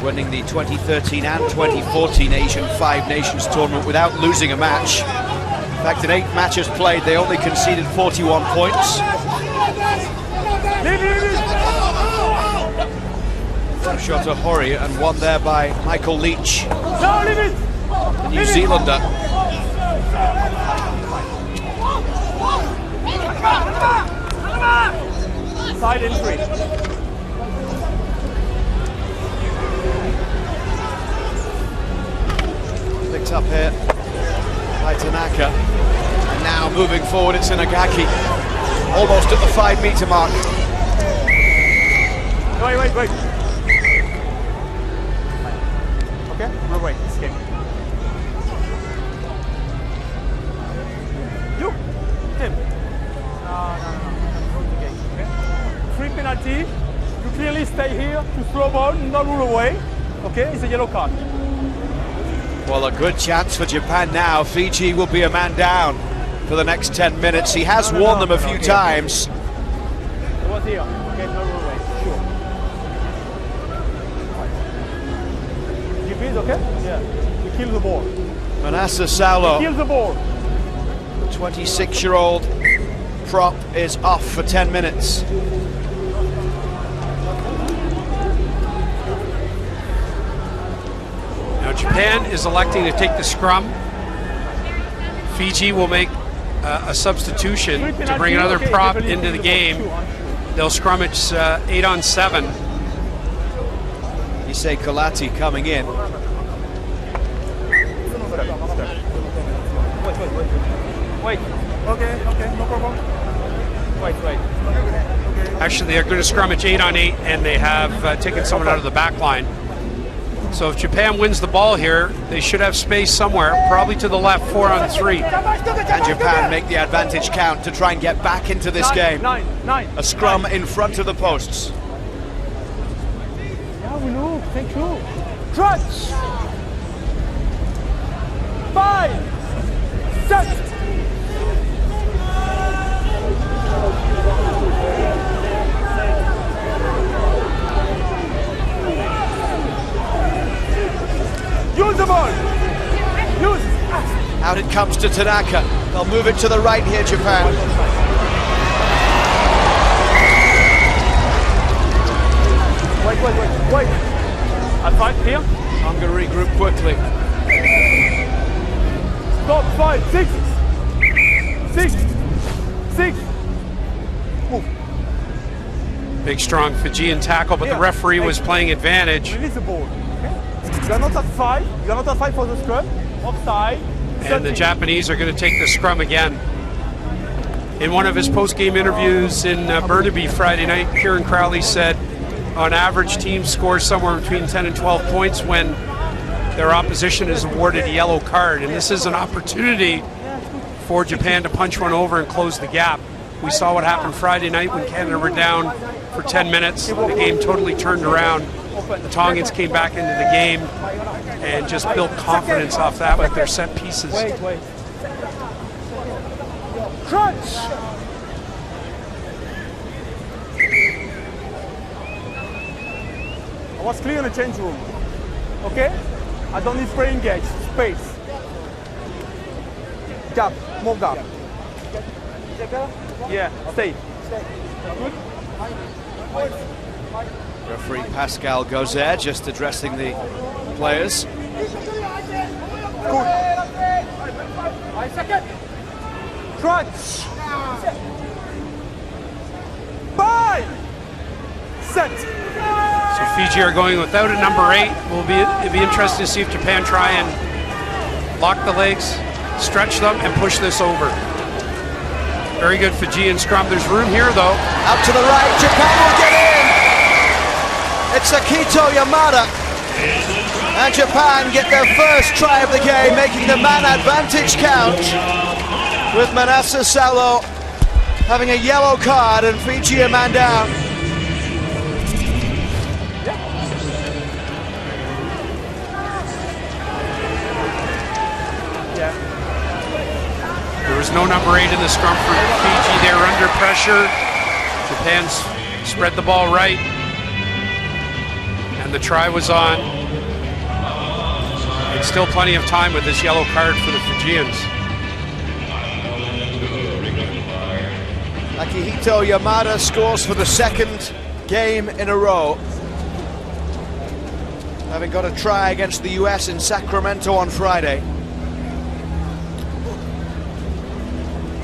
Speaker 2: winning the 2013 and 2014 Asian Five Nations tournament without losing a match. In fact, in 8 matches played, they only conceded 41 points. Two shot of Hori and one there by Michael Leach, the New Zealander.
Speaker 4: Side entry.
Speaker 2: Picked up here by Tanaka. And now moving forward, it's Inagaki. Almost at the 5 meter mark.
Speaker 4: Wait. Okay, no, wait, escape. You, him. No. Okay. 3 penalty. You clearly stay here to throw ball, not rule away. Okay, it's a yellow card.
Speaker 2: Well, a good chance for Japan now. Fiji will be a man down for the next 10 minutes. He has warned them a few times.
Speaker 4: It was here. Okay, no rule away. Sure. You please, okay? Yeah. You kill the ball.
Speaker 2: Manasa Saulo,
Speaker 4: Kill the ball.
Speaker 2: the 26-year-old prop, is off for 10 minutes.
Speaker 1: Now Japan is electing to take the scrum. Fiji will make a substitution to bring another prop into the game. They'll scrummage 8 on 7.
Speaker 2: Issei Kolati coming in.
Speaker 4: Wait. Okay, no problem. Wait.
Speaker 1: Actually, they're going to scrummage 8 on 8, and they have taken someone out of the back line. So if Japan wins the ball here, they should have space somewhere, probably to the left, 4 on 3.
Speaker 2: And Japan make the advantage count to try and get back into this game.
Speaker 4: Nine.
Speaker 2: A scrum in front of the posts.
Speaker 4: Yeah, we know. Thank you. Crunch. 5, 6. Use the ball. Use.
Speaker 2: Out it comes to Tanaka. They'll move it to the right here, Japan.
Speaker 4: Wait. I'll fight here.
Speaker 2: Tonga regroup quickly.
Speaker 4: Stop. 5, 6. Move.
Speaker 1: Big, strong Fijian tackle, but the referee was playing advantage.
Speaker 4: Release the ball. Okay. You are not at 5. You are not at 5 for the scrum. Offside.
Speaker 1: And the Japanese are going to take the scrum again. In one of his post-game interviews in Burnaby Friday night, Kieran Crowley said on average teams score somewhere between 10 and 12 points when their opposition is awarded a yellow card. And this is an opportunity for Japan to punch one over and close the gap. We saw what happened Friday night when Canada were down for 10 minutes. The game totally turned around. The Tongans came back into the game and just built confidence off that with their set pieces.
Speaker 4: Wait. Crunch. I was clear in the change room. Okay? I don't need free engage. Space. Gap. More gap. Yeah. Stay. Good.
Speaker 2: Referee Pascal Gauzet just addressing the players.
Speaker 4: Good. Crunch. 5. Set.
Speaker 1: So Fiji are going without a number 8. It'll be interesting to see if Japan try and lock the legs, stretch them, and push this over. Very good Fijian scrum. There's room here, though.
Speaker 2: Out to the right, Japan will get in. It's Akito Yamada. And Japan get their first try of the game, making the man advantage count. With Manasa Saulo having a yellow card and Fiji a man down.
Speaker 1: There was no number 8 in the scrum for Fiji. They were under pressure. Japan's spread the ball right, and the try was on. It's still plenty of time with this yellow card for the Fijians.
Speaker 2: Akihito Yamada scores for the second game in a row, having got a try against the US in Sacramento on Friday.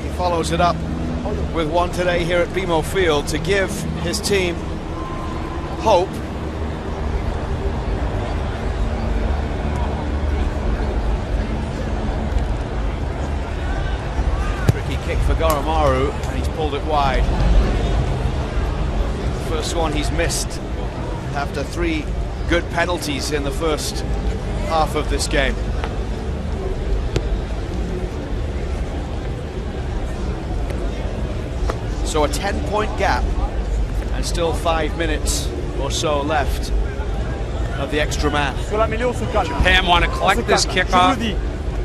Speaker 2: He follows it up with one today here at BMO Field to give his team hope. Tricky kick for Goromaru, and he's pulled it wide. First one he's missed after 3 good penalties in the first half of this game. So a 10-point gap, and still 5 minutes or so left of the extra man.
Speaker 1: Japan want to collect this kickoff,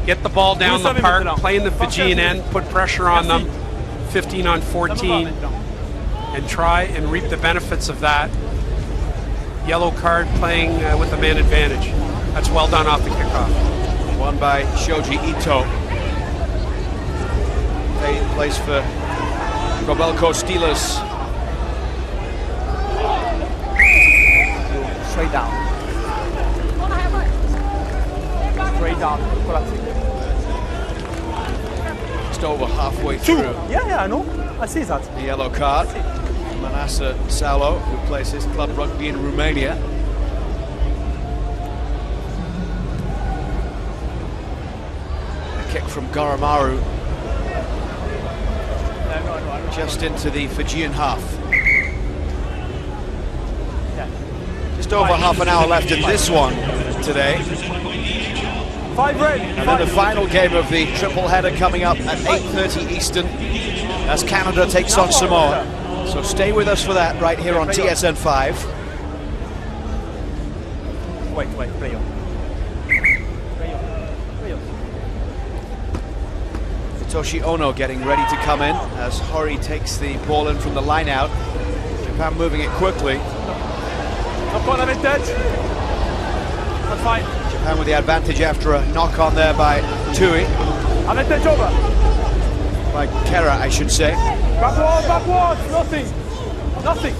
Speaker 1: get the ball down the park, play in the Fijian end, put pressure on them, 15 on 14, and try and reap the benefits of that. Yellow card playing with the man advantage. That's well done off the kickoff.
Speaker 2: Won by Shoji Ito. He plays for Kobelco Steelers.
Speaker 4: Straight down. Straight down.
Speaker 2: Just over halfway through.
Speaker 4: Yeah, I know. I see that.
Speaker 2: The yellow card. Manasa Salo, who plays his club rugby in Romania. A kick from Goromaru. Just into the Fijian half. Just over half an hour left in this one today.
Speaker 4: 5 red.
Speaker 2: And then the final game of the triple header coming up at 8:30 Eastern as Canada takes on Samoa. So stay with us for that right here on TSN 5.
Speaker 4: Wait, play on.
Speaker 2: Toshi Ono getting ready to come in as Hori takes the ball in from the line out. Japan moving it quickly.
Speaker 4: I've got an advantage. That's fine.
Speaker 2: Japan with the advantage after a knock on there by Tui.
Speaker 4: Advantage over.
Speaker 2: By Kera, I should say.
Speaker 4: Backwards, nothing.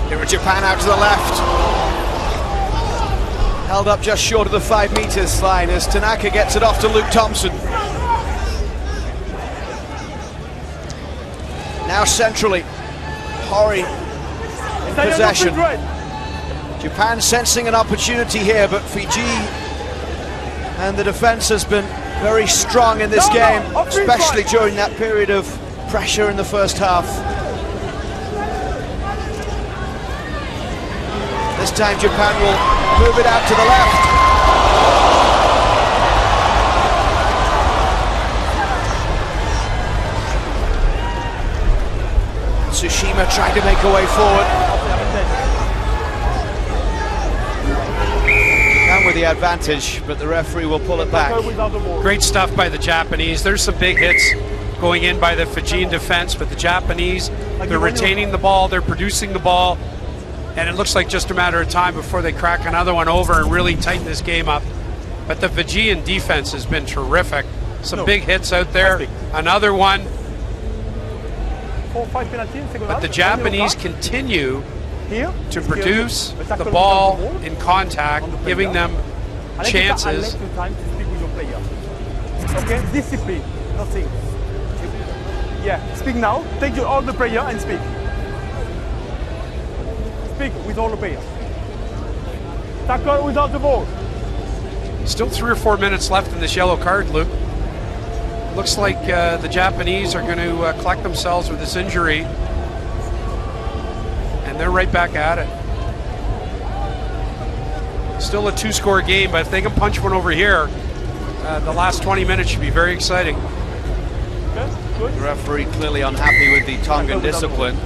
Speaker 2: Here with Japan out to the left. Held up just short of the 5 meters line as Tanaka gets it off to Luke Thompson. Now centrally, Hori in possession. Japan sensing an opportunity here, but Fiji and the defense has been very strong in this game, especially during that period of pressure in the first half. This time Japan will move it out to the left. Tsushima trying to make a way forward. Japan with the advantage, but the referee will pull it back.
Speaker 1: Great stuff by the Japanese. There's some big hits going in by the Fijian defense, but the Japanese, they're retaining the ball, they're producing the ball, and it looks like just a matter of time before they crack another one over and really tighten this game up. But the Fijian defense has been terrific. Some big hits out there. Another one. But the Japanese continue to produce the ball in contact, giving them chances.
Speaker 4: Okay, discipline, nothing. Yeah, speak now. Take all the player and speak. Speak with all the players. Tackle without the ball.
Speaker 1: Still 3 or 4 minutes left in this yellow card, Luke. Looks like the Japanese are going to collect themselves with this injury. And they're right back at it. Still a 2-score game, but if they can punch one over here, the last 20 minutes should be very exciting.
Speaker 2: The referee clearly unhappy with the Tongan discipline.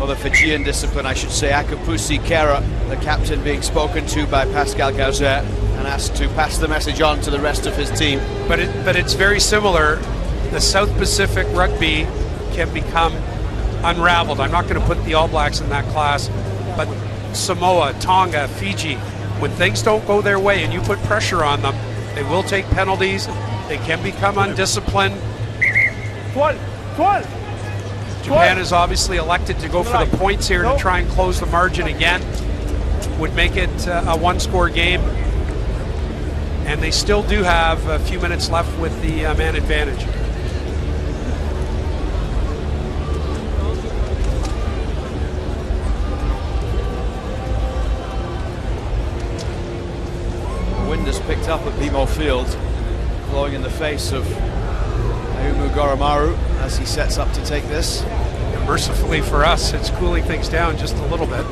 Speaker 2: the Fijian discipline, I should say. Akapusi Kera, the captain, being spoken to by Pascal Gauzet and asked to pass the message on to the rest of his team.
Speaker 1: But it's very similar. The South Pacific rugby can become unraveled. I'm not going to put the All Blacks in that class, but Samoa, Tonga, Fiji, when things don't go their way and you put pressure on them, they will take penalties. They can become undisciplined. Japan has obviously elected to go for the points here to try and close the margin again. Would make it a one-score game. And they still do have a few minutes left with the man advantage.
Speaker 2: The wind has picked up at BMO Field, blowing in the face of Ayumu Goromaru as he sets up to take this.
Speaker 1: And mercifully for us, it's cooling things down just a little bit.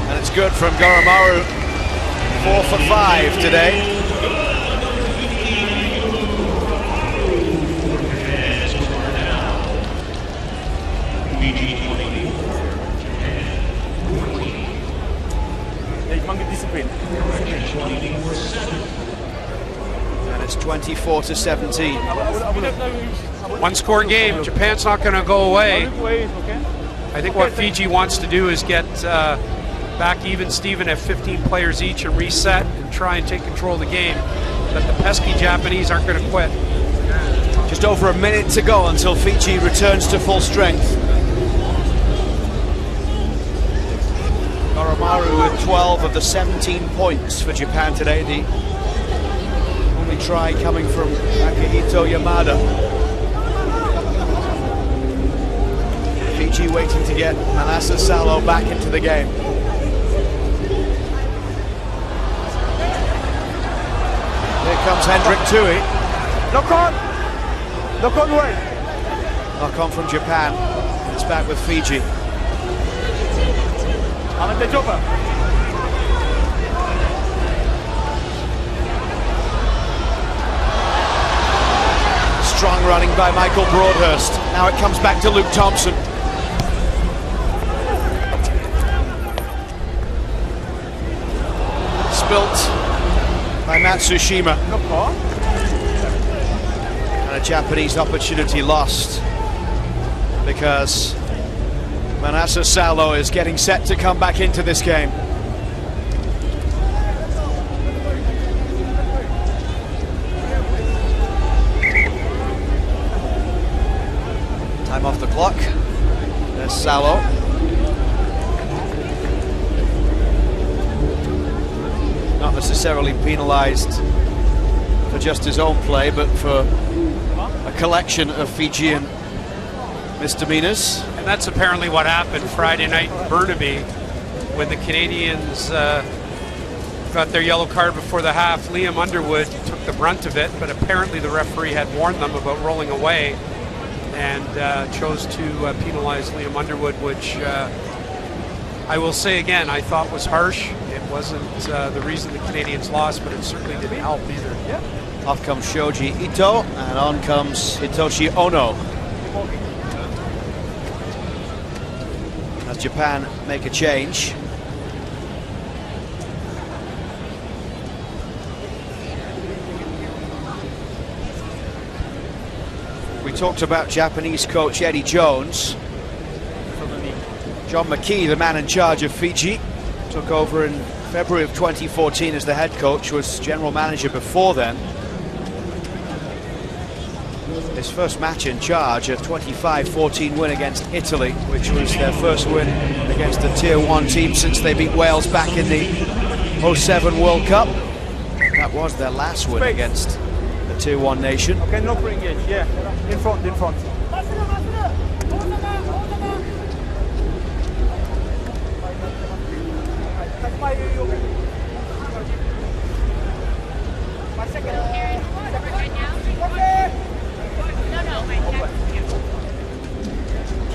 Speaker 2: And it's good from Goromaru, 4 for 5 today. And it's 24-17.
Speaker 1: One-score game. Japan's not going to go away. I think what Fiji wants to do is get back even Steven at 15 players each and reset and try and take control of the game. But the pesky Japanese aren't going to quit.
Speaker 2: Just over a minute to go until Fiji returns to full strength. Goromaru with 12 of the 17 points for Japan today. The only try coming from Akihito Yamada. Fiji waiting to get Manasa Salo back into the game. Here comes Hendrik Tui.
Speaker 4: Lock on! Lock on way!
Speaker 2: Knock on from Japan. It's back with Fiji.
Speaker 4: Amante Chopper.
Speaker 2: Strong running by Michael Broadhurst. Now it comes back to Luke Thompson. Spilt by Matsushima. And a Japanese opportunity lost because Manasa Salo is getting set to come back into this game. Time off the clock. There's Salo. Not necessarily penalised for just his own play, but for a collection of Fijian misdemeanors.
Speaker 1: And that's apparently what happened Friday night in Burnaby when the Canadians got their yellow card before the half. Liam Underwood took the brunt of it, but apparently the referee had warned them about rolling away and chose to penalize Liam Underwood, which I will say again, I thought was harsh. It wasn't the reason the Canadians lost, but it certainly didn't help either.
Speaker 2: Off comes Shoji Ito, and on comes Hitoshi Ono. As Japan make a change. We talked about Japanese coach Eddie Jones. John McKee, the man in charge of Fiji, took over in February of 2014 as the head coach, was general manager before then. His first match in charge, a 25-14 win against Italy, which was their first win against a Tier 1 team since they beat Wales back in the 07 World Cup. That was their last win against a Tier 1 nation.
Speaker 4: Okay, no pre-engage, yeah. In front, in front.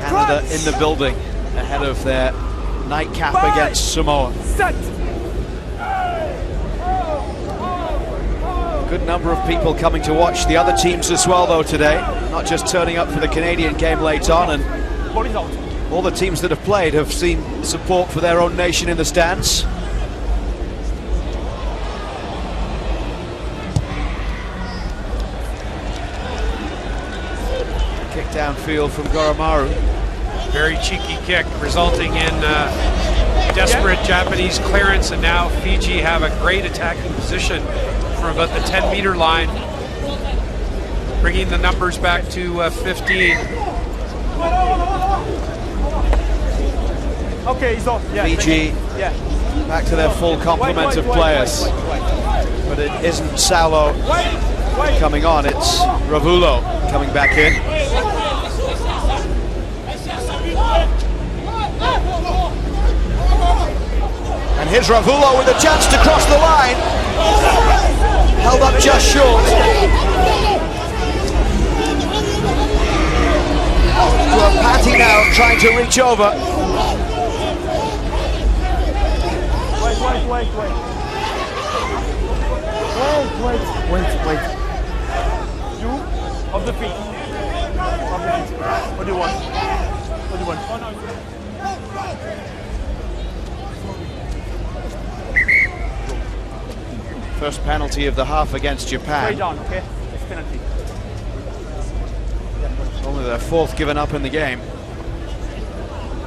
Speaker 2: Canada in the building ahead of their nightcap against Samoa.
Speaker 4: Set.
Speaker 2: Good number of people coming to watch the other teams as well, though, today. Not just turning up for the Canadian game late on, and all the teams that have played have seen support for their own nation in the stands. Kick downfield from Goromaru.
Speaker 1: Very cheeky kick, resulting in desperate Japanese clearance, and now Fiji have a great attacking position from about the 10-meter line, bringing the numbers back to 15.
Speaker 4: Okay, he's off. Yeah,
Speaker 2: Fiji back to their full complement of players. But it isn't Salo coming on, it's Ravulo coming back in. And here's Ravulo with a chance to cross the line. Held up just short. Patty now trying to reach over.
Speaker 4: Wait. You of the feet. What do you want?
Speaker 2: First penalty of the half against Japan.
Speaker 4: Way down, okay? It's penalty.
Speaker 2: Only their fourth given up in the game.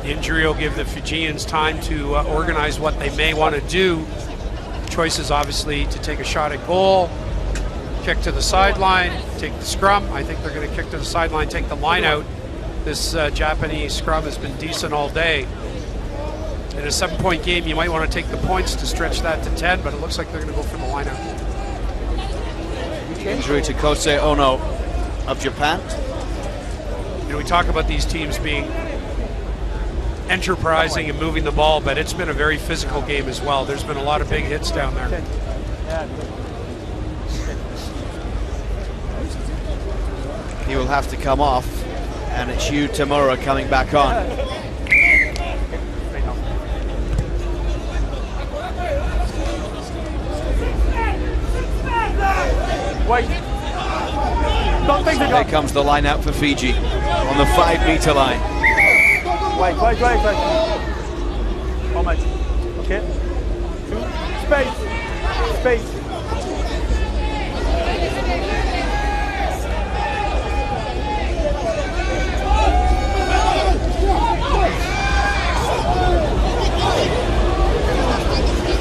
Speaker 1: The injury will give the Fijians time to organize what they may want to do. Choices obviously to take a shot at goal, kick to the sideline, take the scrum. I think they're going to kick to the sideline, take the line out. This Japanese scrum has been decent all day. In a 7-point game, you might want to take the points to stretch that to 10, but it looks like they're going to go for the line out.
Speaker 2: Injury to Kosei Ono of Japan.
Speaker 1: You know, we talk about these teams being enterprising and moving the ball, but it's been a very physical game as well. There's been a lot of big hits down there.
Speaker 2: He will have to come off, and it's Yu Tamura coming back on.
Speaker 4: Wait.
Speaker 2: Here comes the line out for Fiji on the 5-meter line.
Speaker 4: Wait. How much? Okay. 2. Space.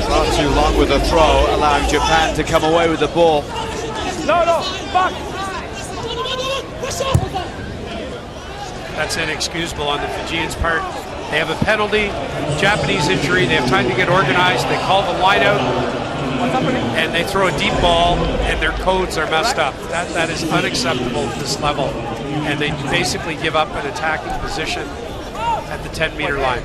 Speaker 2: Far too long with the throw, allowing Japan to come away with the ball.
Speaker 4: No, back.
Speaker 1: That's inexcusable on the Fijians' part. They have a penalty, Japanese injury, they have time to get organized, they call the line out, and they throw a deep ball, and their codes are messed up. That is unacceptable at this level. And they basically give up an attacking position at the 10-meter line.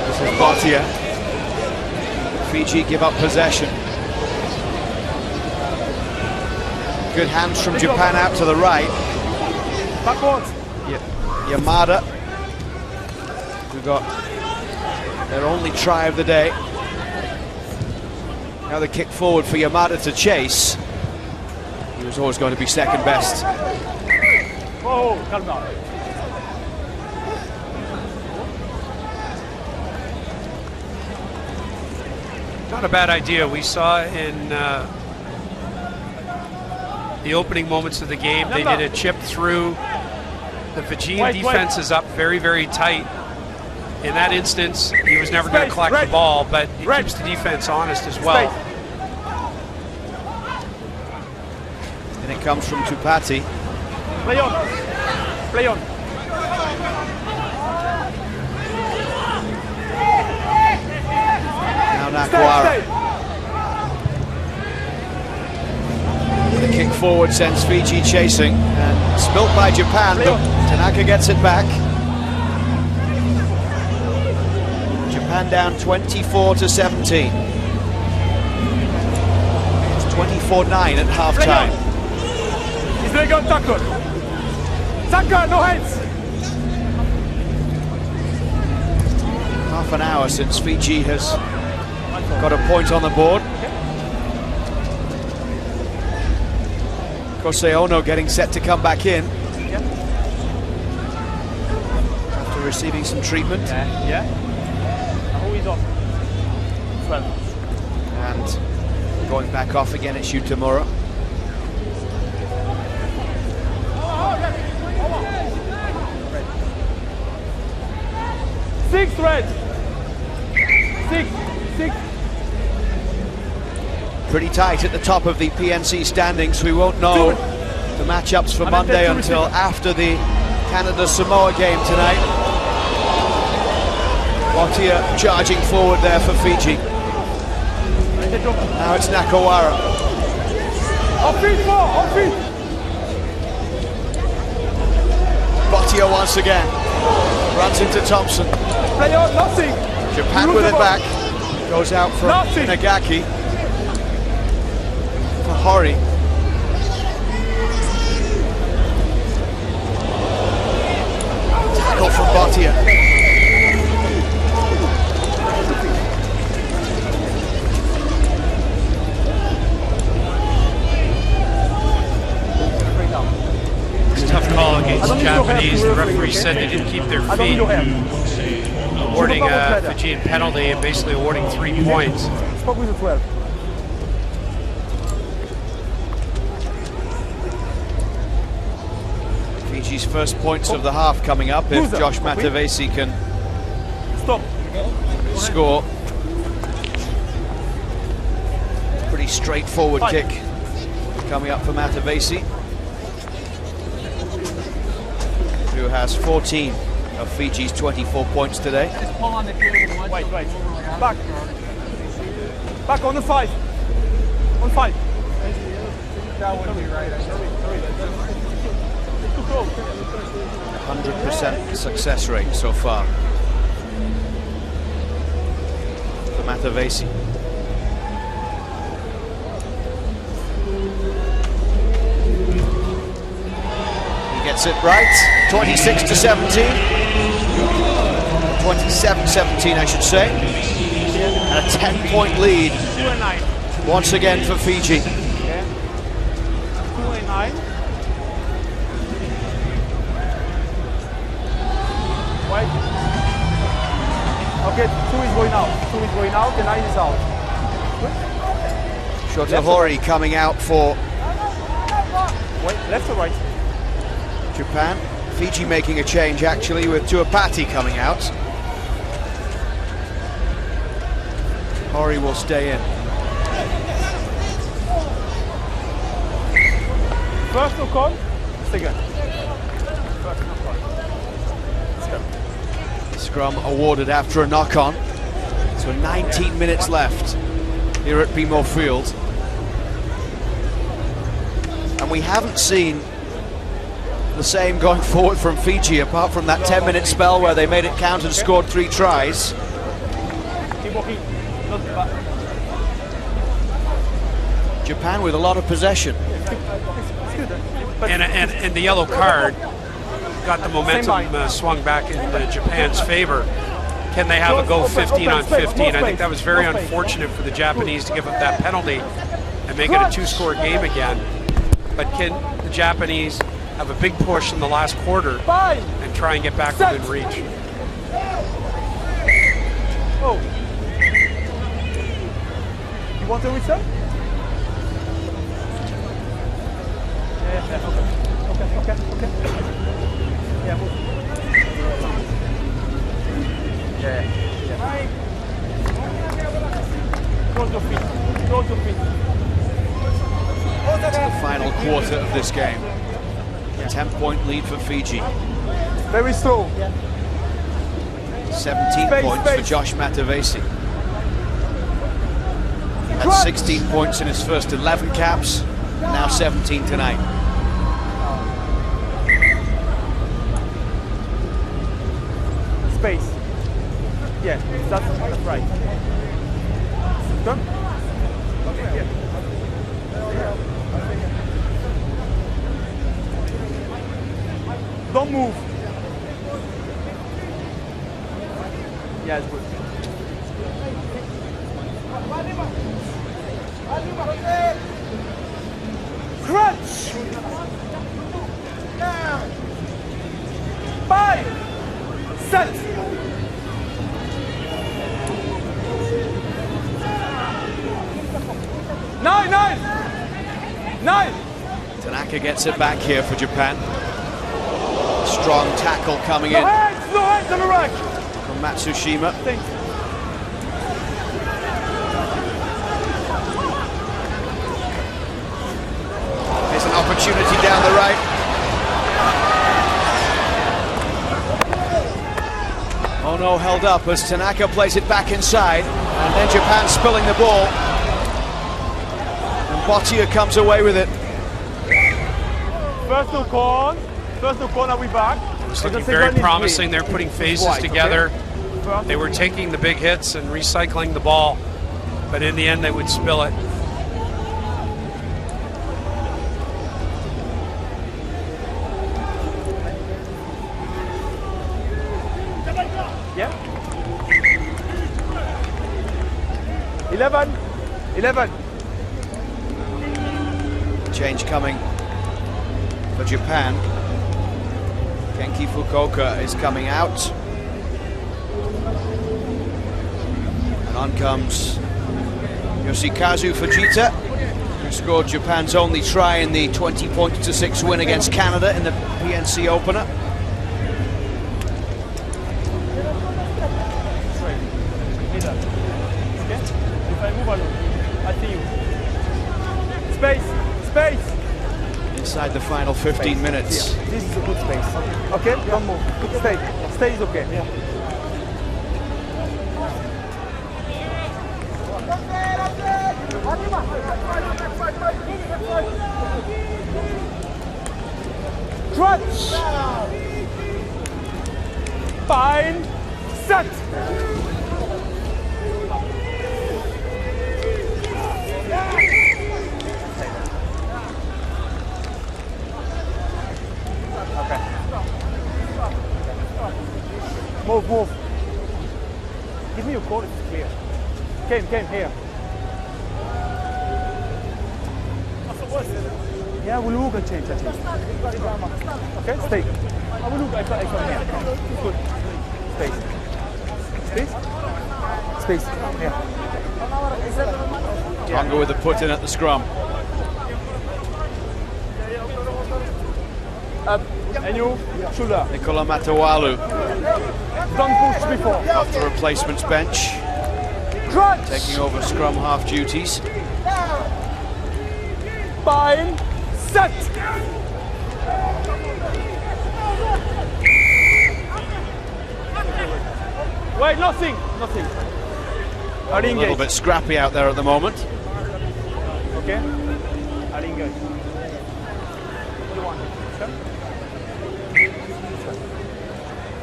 Speaker 2: This is Bhatia. Fiji give up possession. Good hands from Japan out to the right.
Speaker 4: Backwards.
Speaker 2: Yamada, who got their only try of the day. Now the kick forward for Yamada to chase. He was always going to be second best.
Speaker 4: Oh, calm down.
Speaker 1: Not a bad idea. We saw in the opening moments of the game, they did a chip through. The Fijian defense is up very, very tight. In that instance, he was never going to collect the ball, but it keeps the defense honest as well.
Speaker 2: And it comes from Tupati.
Speaker 4: Play on.
Speaker 2: Now Nakwara. The kick forward sends Fiji chasing, and spilt by Japan, but Tanaka gets it back. Japan down 24-17. It's 24-9 at half-time.
Speaker 4: He's going to go tackle. Tackle, no hands.
Speaker 2: half an hour since Fiji has got a point on the board. Kosei Ono getting set to come back in after receiving some treatment.
Speaker 4: Yeah. Who is off? 12.
Speaker 2: And going back off again, it's Yutamura.
Speaker 4: Six red. Six.
Speaker 2: Pretty tight at the top of the PNC standings. We won't know the matchups for Monday until after the Canada-Samoa game tonight. Bhatia charging forward there for Fiji. Now it's Nakawara.
Speaker 4: Off feet.
Speaker 2: Bhatia once again runs into Thompson.
Speaker 4: Play on, nothing.
Speaker 2: Japan with it back. Goes out from
Speaker 4: Nothing.
Speaker 2: Nagaki. For Hori. Tackle from Bhatia.
Speaker 1: It's a tough call against the Japanese. The referee said they didn't keep their feet, awarding a Fijian penalty and basically awarding 3 points.
Speaker 4: Spoke with the 12.
Speaker 2: Fiji's first points of the half coming up if Josh Matavesi can score. Pretty straightforward kick coming up for Matavesi, who has 14 of Fiji's 24 points today.
Speaker 4: Wait. Back on the 5. On 5. That would be right.
Speaker 2: 100% success rate so far for Matavesi. He gets it right. 26-17. 27-17, I should say. And a 10-point lead
Speaker 4: 2-9.
Speaker 2: once again for Fiji.
Speaker 4: 2-9. Wait. Okay, 2 is going out. 2 is going out, and 9 is out.
Speaker 2: Shotahori coming out for
Speaker 4: Wait, left or right?
Speaker 2: Japan. Fiji making a change actually with Tuapati coming out. Hori will stay in.
Speaker 4: First no call, second. First no call.
Speaker 2: Scrum awarded after a knock-on. So 19 minutes left here at BMO Field. And we haven't seen the same going forward from Fiji, apart from that 10-minute spell where they made it count and scored 3 tries.
Speaker 4: Keep walking. Not back.
Speaker 2: Japan with a lot of possession.
Speaker 4: It's good. But
Speaker 1: And the yellow card got the momentum swung back into Japan's favor. Can they have a go 15 on 15? I think that was very unfortunate for the Japanese to give up that penalty and make it a 2-score game again. But can the Japanese have a big push in the last quarter and try and get back within reach?
Speaker 4: Oh. You want to reset? Yeah, okay. Yeah, move. Yeah. Close your feet.
Speaker 2: The final quarter of this game. A 10-point lead for Fiji.
Speaker 4: Very slow.
Speaker 2: 17 points for Josh Matavesi. He had 16 points in his first 11 caps, now 17 tonight.
Speaker 4: Space. Yeah, that's right. Come. Okay, yeah. Don't move. Yeah, it's good. Crunch! 5, set! Nine!
Speaker 2: Tanaka gets it back here for Japan. Strong tackle coming
Speaker 4: No
Speaker 2: in
Speaker 4: hands on the rack!
Speaker 2: from Matsushima.
Speaker 4: Thanks.
Speaker 2: There's an opportunity down the right. Oh no, held up as Tanaka plays it back inside, and then Japan spilling the ball. And Bottia comes away with it.
Speaker 4: First no corner, we back.
Speaker 1: It's looking very promising. They're putting phases together.
Speaker 4: Okay?
Speaker 1: They were taking the big hits and recycling the ball, but in the end they would spill it.
Speaker 4: Yeah. 11.
Speaker 2: Change coming for Japan. Genki Fukuoka is coming out. And on comes Yoshikazu Fujita, who scored Japan's only try in the 20-6 win against Canada in the PNC opener.
Speaker 4: If I move along, I see you. Space!
Speaker 2: Inside the final 15 minutes.
Speaker 4: Yeah. This is a good space. Okay? Don't move. Stay is okay. Yeah. Crunch! Fine! Set! Move. Give me your code, it's clear. Came here. Yeah, we'll look and change. Okay, stay. I will look, I come here. Good. Space. Here.
Speaker 2: Tonga with the put in at the scrum.
Speaker 4: Up. And you, shoulder.
Speaker 2: Nicola Matawalu
Speaker 4: Don't push before.
Speaker 2: off the replacements bench,
Speaker 4: Crunch!
Speaker 2: taking over scrum half duties.
Speaker 4: Fine. Set! Wait, nothing.
Speaker 2: A little bit scrappy out there at the moment.
Speaker 4: Okay? I'll engage. What do you want?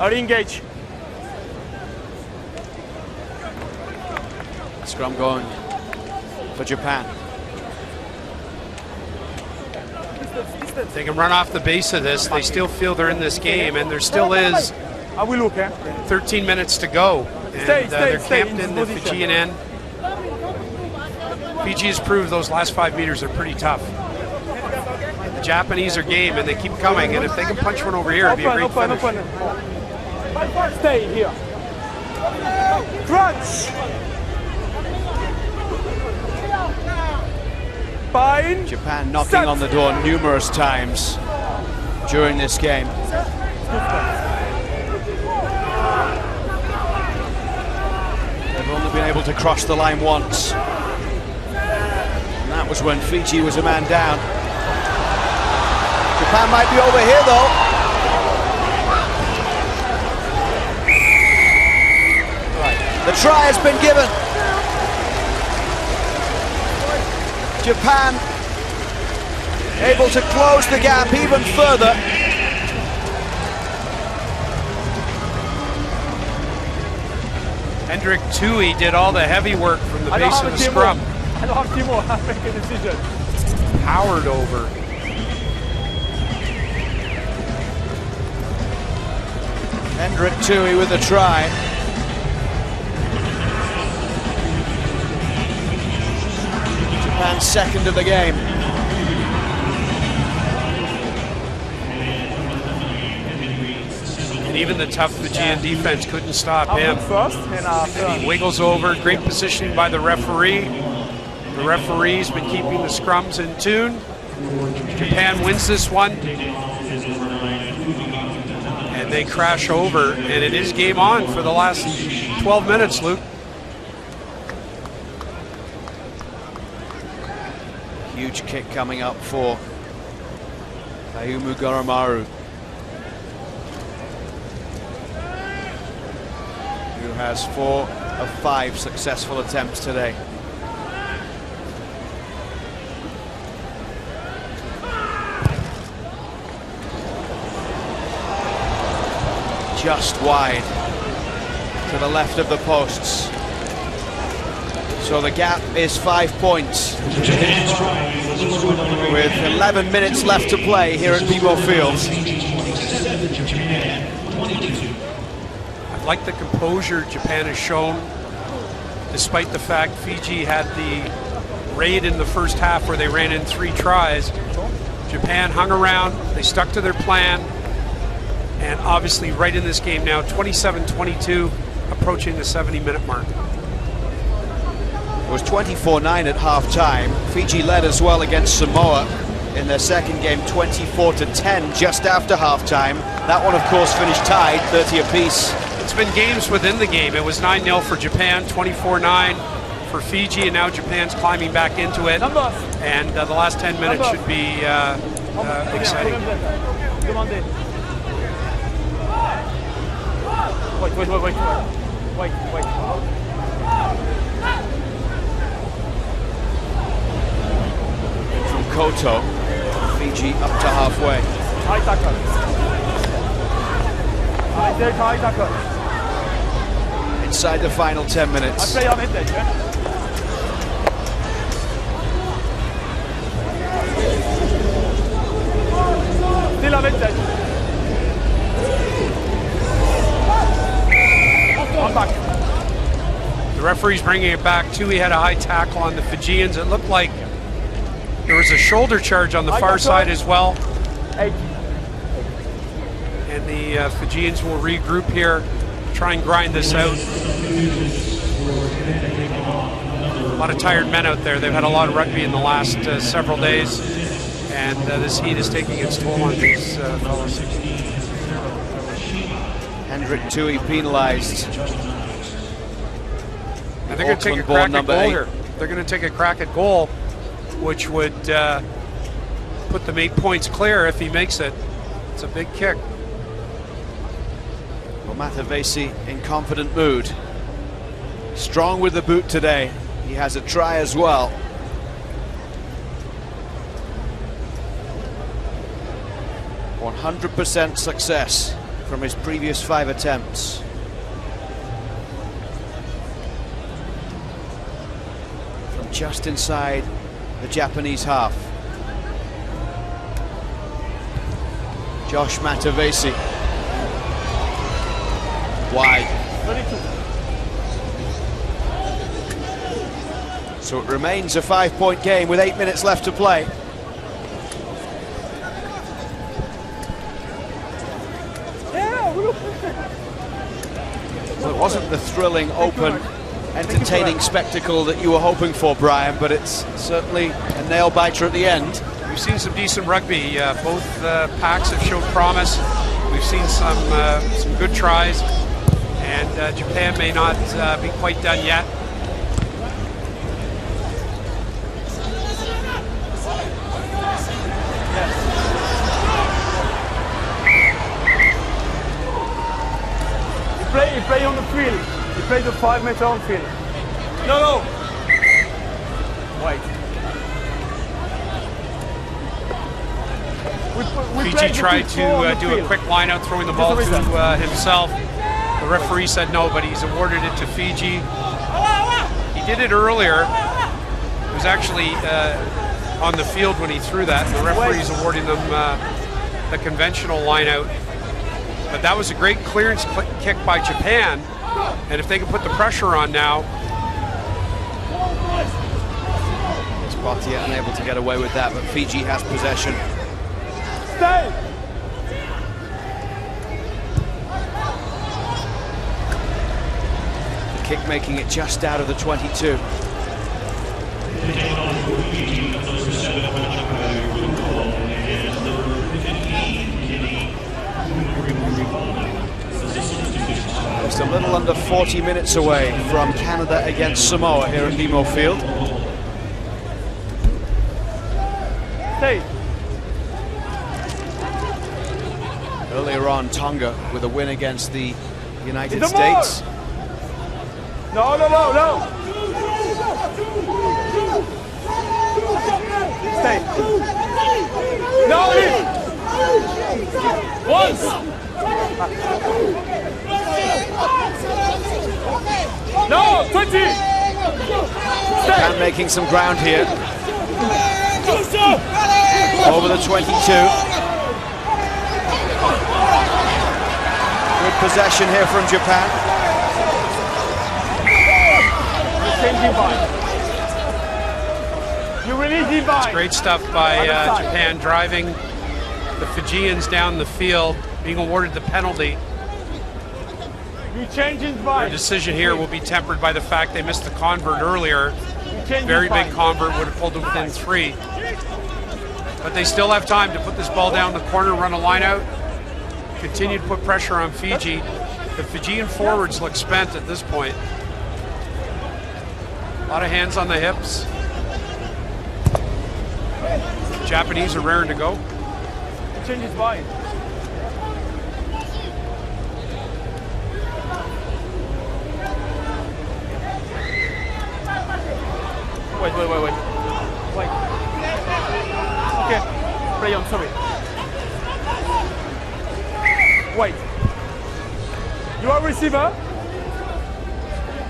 Speaker 4: I'll engage.
Speaker 2: Scrum going for Japan.
Speaker 1: They can run off the base of this. They still feel they're in this game, and there still is
Speaker 4: I will look,
Speaker 1: 13 minutes to go. And they're camped in the
Speaker 4: position.
Speaker 1: Fijian end. Fiji has proved those last 5 meters are pretty tough. The Japanese are game, and they keep coming. And if they can punch one over here, it'd be a great finish.
Speaker 4: Stay here. Crunch! Fine.
Speaker 2: Japan knocking on the door numerous times during this game. They've only been able to cross the line once. And that was when Fiji was a man down. Japan might be over here though. The try has been given. Japan able to close the gap even further.
Speaker 1: Hendrik Tui did all the heavy work from the base of the scrum.
Speaker 4: I don't have Timo. I make a decision.
Speaker 1: Powered over.
Speaker 2: Hendrik Tui with a try. 1 second of the game.
Speaker 1: And even the tough Fijian defense couldn't stop him.
Speaker 4: First, and
Speaker 1: He wiggles over, great positioning by the referee. The referee's been keeping the scrums in tune. Japan wins this one. And they crash over, and it is game on for the last 12 minutes, Luke.
Speaker 2: Huge kick coming up for Ayumu Goromaru, who has 4 of 5 successful attempts today. Just wide to the left of the posts. So the gap is 5 points. With 11 minutes left to play here at Bibo Field.
Speaker 1: I like the composure Japan has shown, despite the fact Fiji had the raid in the first half where they ran in 3 tries. Japan hung around, they stuck to their plan, and obviously right in this game now, 27-22, approaching the 70-minute mark.
Speaker 2: It was 24-9 at half-time. Fiji led as well against Samoa in their second game, 24-10 just after half-time. That one, of course, finished tied, 30 apiece.
Speaker 1: It's been games within the game. It was 9-0 for Japan, 24-9 for Fiji, and now Japan's climbing back into it. And the last 10 minutes should be exciting.
Speaker 4: Wait.
Speaker 2: From Koto, Fiji up to halfway.
Speaker 4: High tackle. High tackle.
Speaker 2: Inside the final 10 minutes.
Speaker 4: Play on it, Still on it, back.
Speaker 1: The referee's bringing it back too. He had a high tackle on the Fijians. It looked like there was a shoulder charge on the far side as well.
Speaker 4: 8.
Speaker 1: And the Fijians will regroup here, try and grind this out. A lot of tired men out there. They've had a lot of rugby in the last several days, and this heat is taking its toll on these fellows.
Speaker 2: Hendrik Tui penalised.
Speaker 1: And they're going to take a crack at goal here. They're going to take a crack at goal, which would put them 8 points clear if he makes it. It's a big kick.
Speaker 2: Well, Matavesi in confident mood. Strong with the boot today. He has a try as well. %100% success from his previous 5 attempts. From just inside the Japanese half. Josh Matavesi. Wide.
Speaker 4: 32.
Speaker 2: So it remains a 5-point game with 8 minutes left to play. Well, it wasn't the thrilling, open, entertaining spectacle that you were hoping for, Brian, but it's certainly a nail-biter at the end.
Speaker 1: We've seen some decent rugby. Both packs have showed promise. We've seen some good tries, and Japan may not be quite done yet.
Speaker 4: He play on the field. He played the 5-meter on field. No. Wait.
Speaker 1: Fiji tried to do a quick line out, throwing the ball to himself. The referee said no, but he's awarded it to Fiji. He did it earlier. It was actually on the field when he threw that. The referee's awarding them the conventional line out. But that was a great clearance kick by Japan. And if they can put the pressure on now, it's
Speaker 2: Botier unable to get away with that, but Fiji has possession.
Speaker 4: Stay!
Speaker 2: The kick making it just out of the 22. Just a little under 40 minutes away from Canada against Samoa here at BMO Field.
Speaker 4: Stay!
Speaker 2: Earlier on, Tonga with a win against the United States.
Speaker 4: No, no, no, no! Stay! No, in! Once! No, 20! Stay!
Speaker 2: And making some ground here. Over the 22. Good possession here from Japan.
Speaker 4: You really divide.
Speaker 1: Great stuff by Japan, driving the Fijians down the field, being awarded the penalty.
Speaker 4: You change his
Speaker 1: Their
Speaker 4: mind.
Speaker 1: decision here will be tempered by the fact they missed the convert earlier. Very big convert would have pulled it within 3. But they still have time to put this ball down the corner, run a line out, continue to put pressure on Fiji. The Fijian forwards look spent at this point. A lot of hands on the hips. The Japanese are raring to go.
Speaker 4: Change his mind. Wait. Okay, play on, sorry. Wait. You are receiver?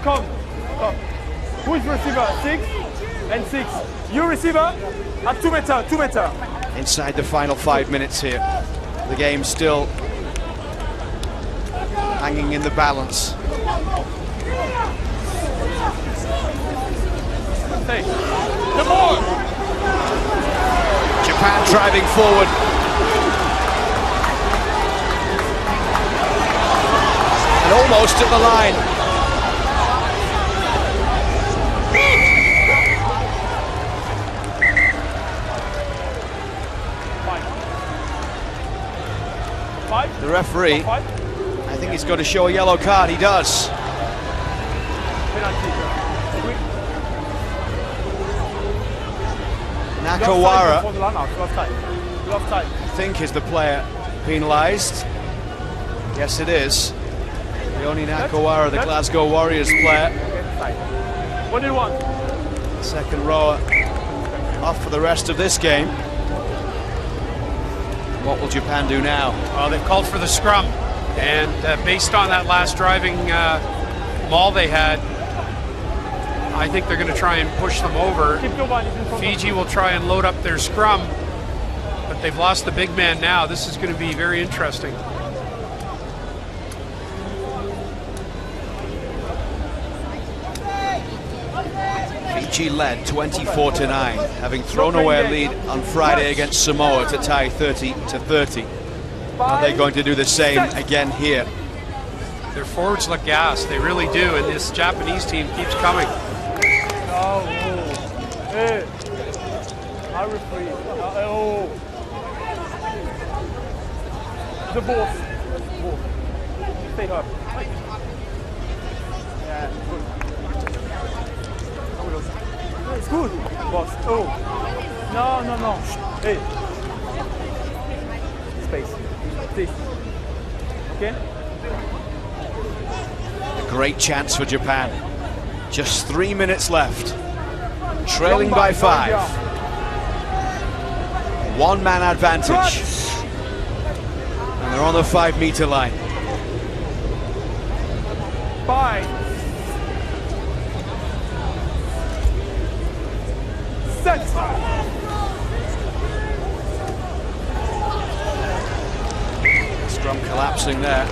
Speaker 4: Come. Who is receiver? 6 and 6. You receiver? At 2 meter.
Speaker 2: Inside the final 5 minutes here. The game still hanging in the balance.
Speaker 4: Hey, the ball!
Speaker 2: Japan driving forward. And almost at the line.
Speaker 4: Five.
Speaker 2: The referee,
Speaker 4: Five.
Speaker 2: I think he's got to show a yellow card. He does.
Speaker 4: Penalty.
Speaker 2: Nakawara,
Speaker 4: You have time.
Speaker 2: I think, is the player penalised. Yes, it is. Leone Nakawara, the Glasgow Warriors player.
Speaker 4: What do you want?
Speaker 2: Second rower off for the rest of this game. What will Japan do now?
Speaker 1: Well, they've called for the scrum, and based on that last driving maul they had, I think they're going to try and push them over.
Speaker 4: Keep your body in front.
Speaker 1: Fiji will try and load up their scrum, but they've lost the big man now. This is going to be very interesting.
Speaker 2: Fiji led 24-9, having thrown away a lead on Friday against Samoa to tie 30-30. Are they going to do the same again here?
Speaker 1: Their forwards look gassed. They really do, and this Japanese team keeps coming.
Speaker 4: Oh, hey, I referee. Oh, the ball. Stay up. Yeah, good. It's good, boss. Oh, no. Hey, space. This. Okay.
Speaker 2: A great chance for Japan. Just 3 minutes left. Trailing by 5. 1 man advantage. And they're on the 5 meter line.
Speaker 4: 5, 6.
Speaker 2: Scrum collapsing there.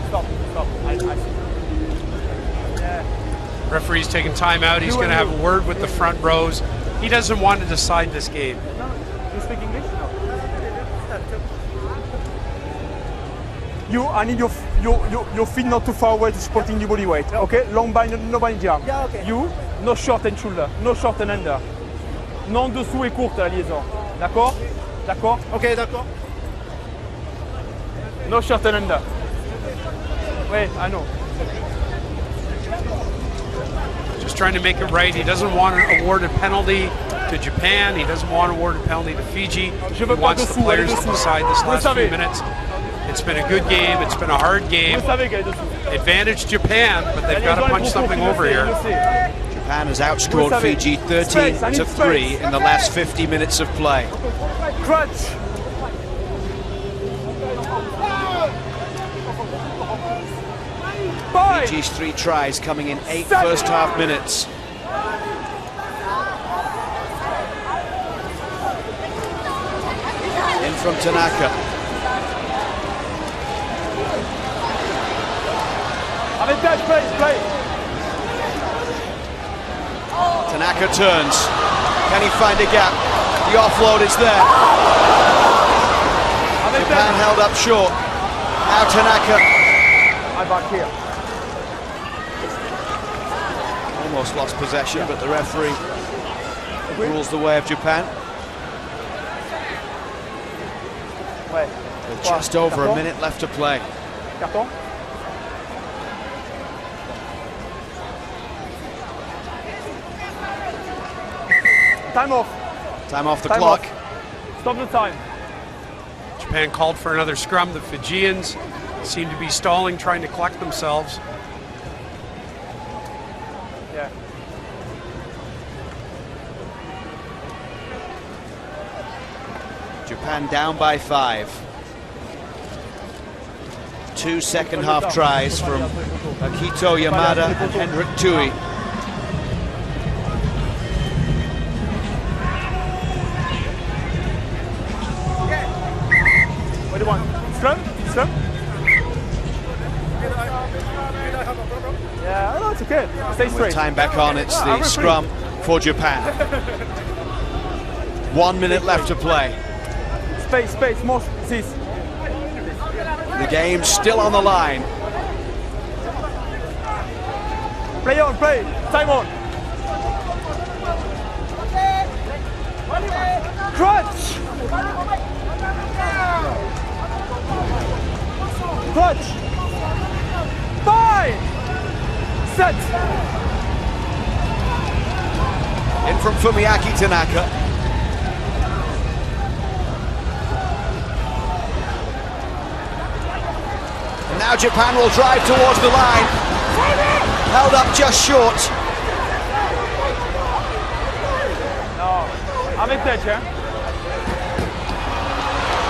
Speaker 4: Stop. I see. Yeah.
Speaker 1: Referee's taking time out. He's going to have a word with the front rows. He doesn't want to decide this game.
Speaker 4: No, you speak English? No. I need your feet not too far away to supporting your body weight. Okay? Long bind, no bind jam.
Speaker 5: Yeah, okay.
Speaker 4: You, no short and shoulder, no short and under. Non dessous et courte la liaison. D'accord? D'accord?
Speaker 5: Ok, d'accord.
Speaker 4: No short and under. Wait, I know.
Speaker 1: Just trying to make it right. He doesn't want to award a penalty to Japan. He doesn't want to award a penalty to Fiji. He wants the players to decide this last few minutes. It's been a good game. It's been a hard game. Advantage Japan, but they've got to punch something over here.
Speaker 2: Japan has outscored Fiji 13-3 in the last 50 minutes of play.
Speaker 4: Crutch.
Speaker 2: Fiji's 3 tries coming in 8 first half minutes. In from Tanaka.
Speaker 4: Play.
Speaker 2: Tanaka turns. Can he find a gap? The offload is there. Japan held up short. Now Tanaka.
Speaker 4: I'm back here.
Speaker 2: Almost lost possession, but the referee rules the way of Japan. With just over a minute left to play.
Speaker 4: Carton. Time off.
Speaker 2: Time off the clock.
Speaker 4: Stop the time.
Speaker 1: Japan called for another scrum. The Fijians seem to be stalling, trying to collect themselves.
Speaker 4: Yeah.
Speaker 2: Japan down by 5. 2 second half tries from Akito Yamada and Hendrik Tui.
Speaker 4: What do you want? Scrum? Yeah, no, it's okay. Stay straight.
Speaker 2: With time back on, it's the scrum for Japan. 1 minute left to play.
Speaker 4: Space, more cease.
Speaker 2: The game's still on the line.
Speaker 4: Play. Time on. Crutch. Fine. Set.
Speaker 2: In from Fumiaki Tanaka. And now Japan will drive towards the line. Held up just short.
Speaker 4: No, I'm in touch, yeah?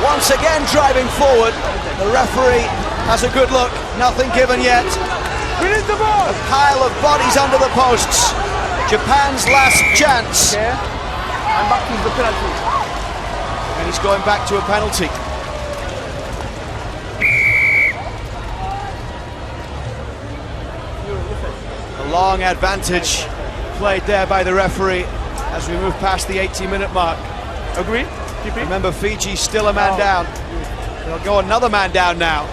Speaker 2: Once again driving forward. The referee has a good look. Nothing given yet.
Speaker 4: Release the ball.
Speaker 2: A pile of bodies under the posts. Japan's last chance.
Speaker 4: Okay. I'm back to the penalty.
Speaker 2: And he's going back to a penalty. A long advantage played there by the referee as we move past the 80-minute mark.
Speaker 4: Agree?
Speaker 2: Remember, Fiji's still a man down. They'll go another man down now.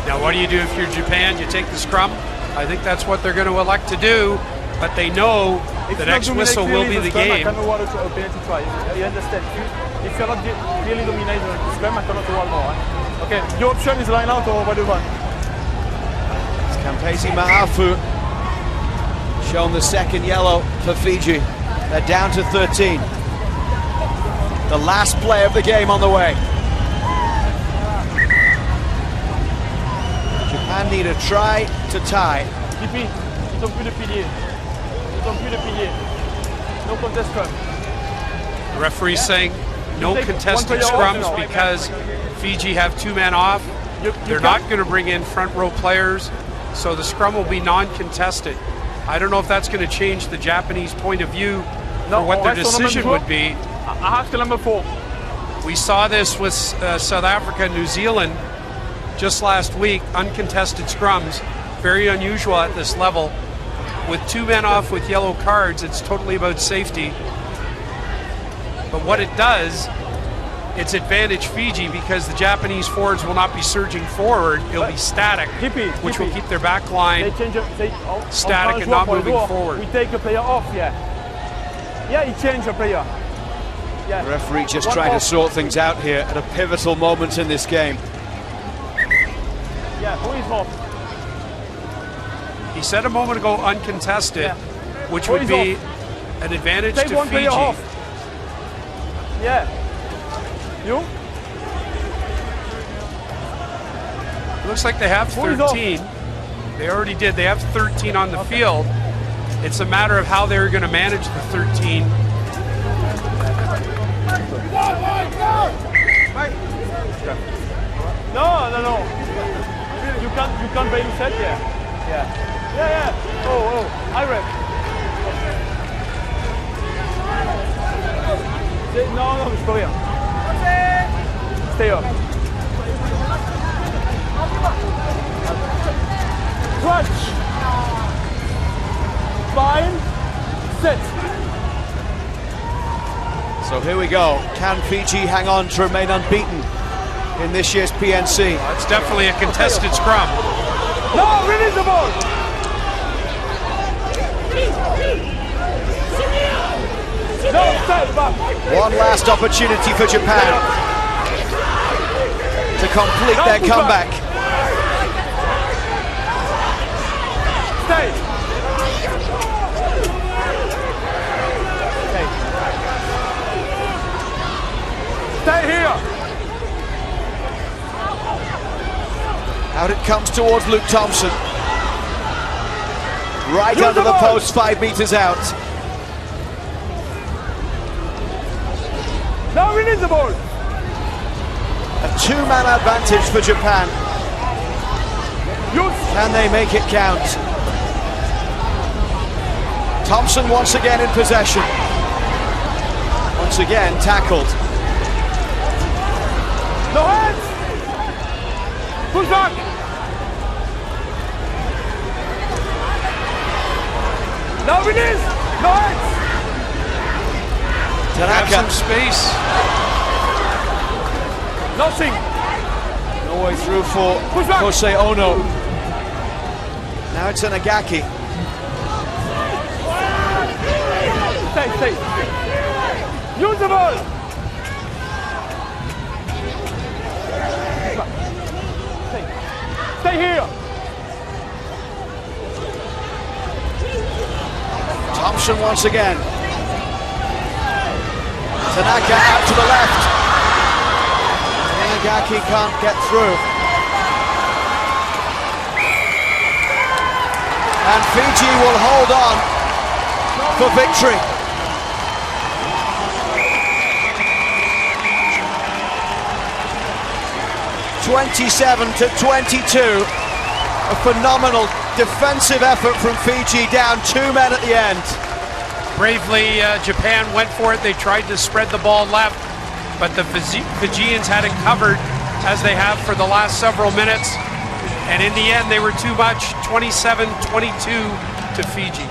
Speaker 1: Now, what do you do if you're Japan? You take the scrum. I think that's what they're going to elect to do, but they know the next whistle will be the game.
Speaker 4: I cannot award a penalty try. You understand? If you're not clearly dominating the scrum, I cannot award more. Okay, your option is line out or what do you want?
Speaker 2: It's Kampesi Mahafu shown the second yellow for Fiji. They're down to 13. The last play of the game on the way. Japan need a try to tie.
Speaker 4: Tipi, ils ont plus de piliers. No contest scrum.
Speaker 1: The referee's saying no contested scrums because Fiji have 2 men off. They're not going to bring in front row players, so the scrum will be non-contested. I don't know if that's going to change the Japanese point of view for what their decision would be.
Speaker 4: Number 4.
Speaker 1: We saw this with South Africa and New Zealand just last week, uncontested scrums. very unusual at this level. With 2 men off with yellow cards, it's totally about safety. But what it does, it's advantage Fiji because the Japanese forwards will not be surging forward. It'll be static, which will keep their back line static and not moving forward.
Speaker 4: We take a player off, yeah. Yeah, he changed a player. Yeah.
Speaker 2: The referee just trying to sort things out here at a pivotal moment in this game.
Speaker 4: Yeah, who is off?
Speaker 1: He said a moment ago uncontested, which would be an advantage
Speaker 4: Take
Speaker 1: to
Speaker 4: one player
Speaker 1: Fiji.
Speaker 4: off. Yeah. You?
Speaker 1: Looks like they have 13. They already did. They have 13 on the field. It's a matter of how they're going to manage the 13.
Speaker 4: No. You can't play set here. Yeah. Oh, I read. No, je peux rien. Stay up. Crunch. Fine. Sit.
Speaker 2: So here we go. Can Fiji hang on to remain unbeaten in this year's PNC?
Speaker 1: Well, it's definitely a contested scrum.
Speaker 4: No, release the ball. No, step back.
Speaker 2: One last opportunity for Japan to complete their comeback.
Speaker 4: Stay. Stay here.
Speaker 2: Out it comes towards Luke Thompson. Right under the post, 5 meters out.
Speaker 4: Now release the ball.
Speaker 2: A 2-man advantage for Japan. Can they make it count? Thompson once again in possession. Once again tackled.
Speaker 4: No hands. Push back. Now release. No hands.
Speaker 1: Have some space.
Speaker 4: Nothing.
Speaker 2: No way through for Kosei Ono. Now it's Nagaki.
Speaker 4: Stay. Use the ball. Stay here.
Speaker 2: Thompson once again. Tanaka out to the left. Nagaki can't get through. And Fiji will hold on for victory. 27-22. A phenomenal defensive effort from Fiji, down 2 men at the end.
Speaker 1: Bravely, Japan went for it. They tried to spread the ball left, but the Fijians had it covered, as they have for the last several minutes. And in the end, they were too much, 27-22 to Fiji.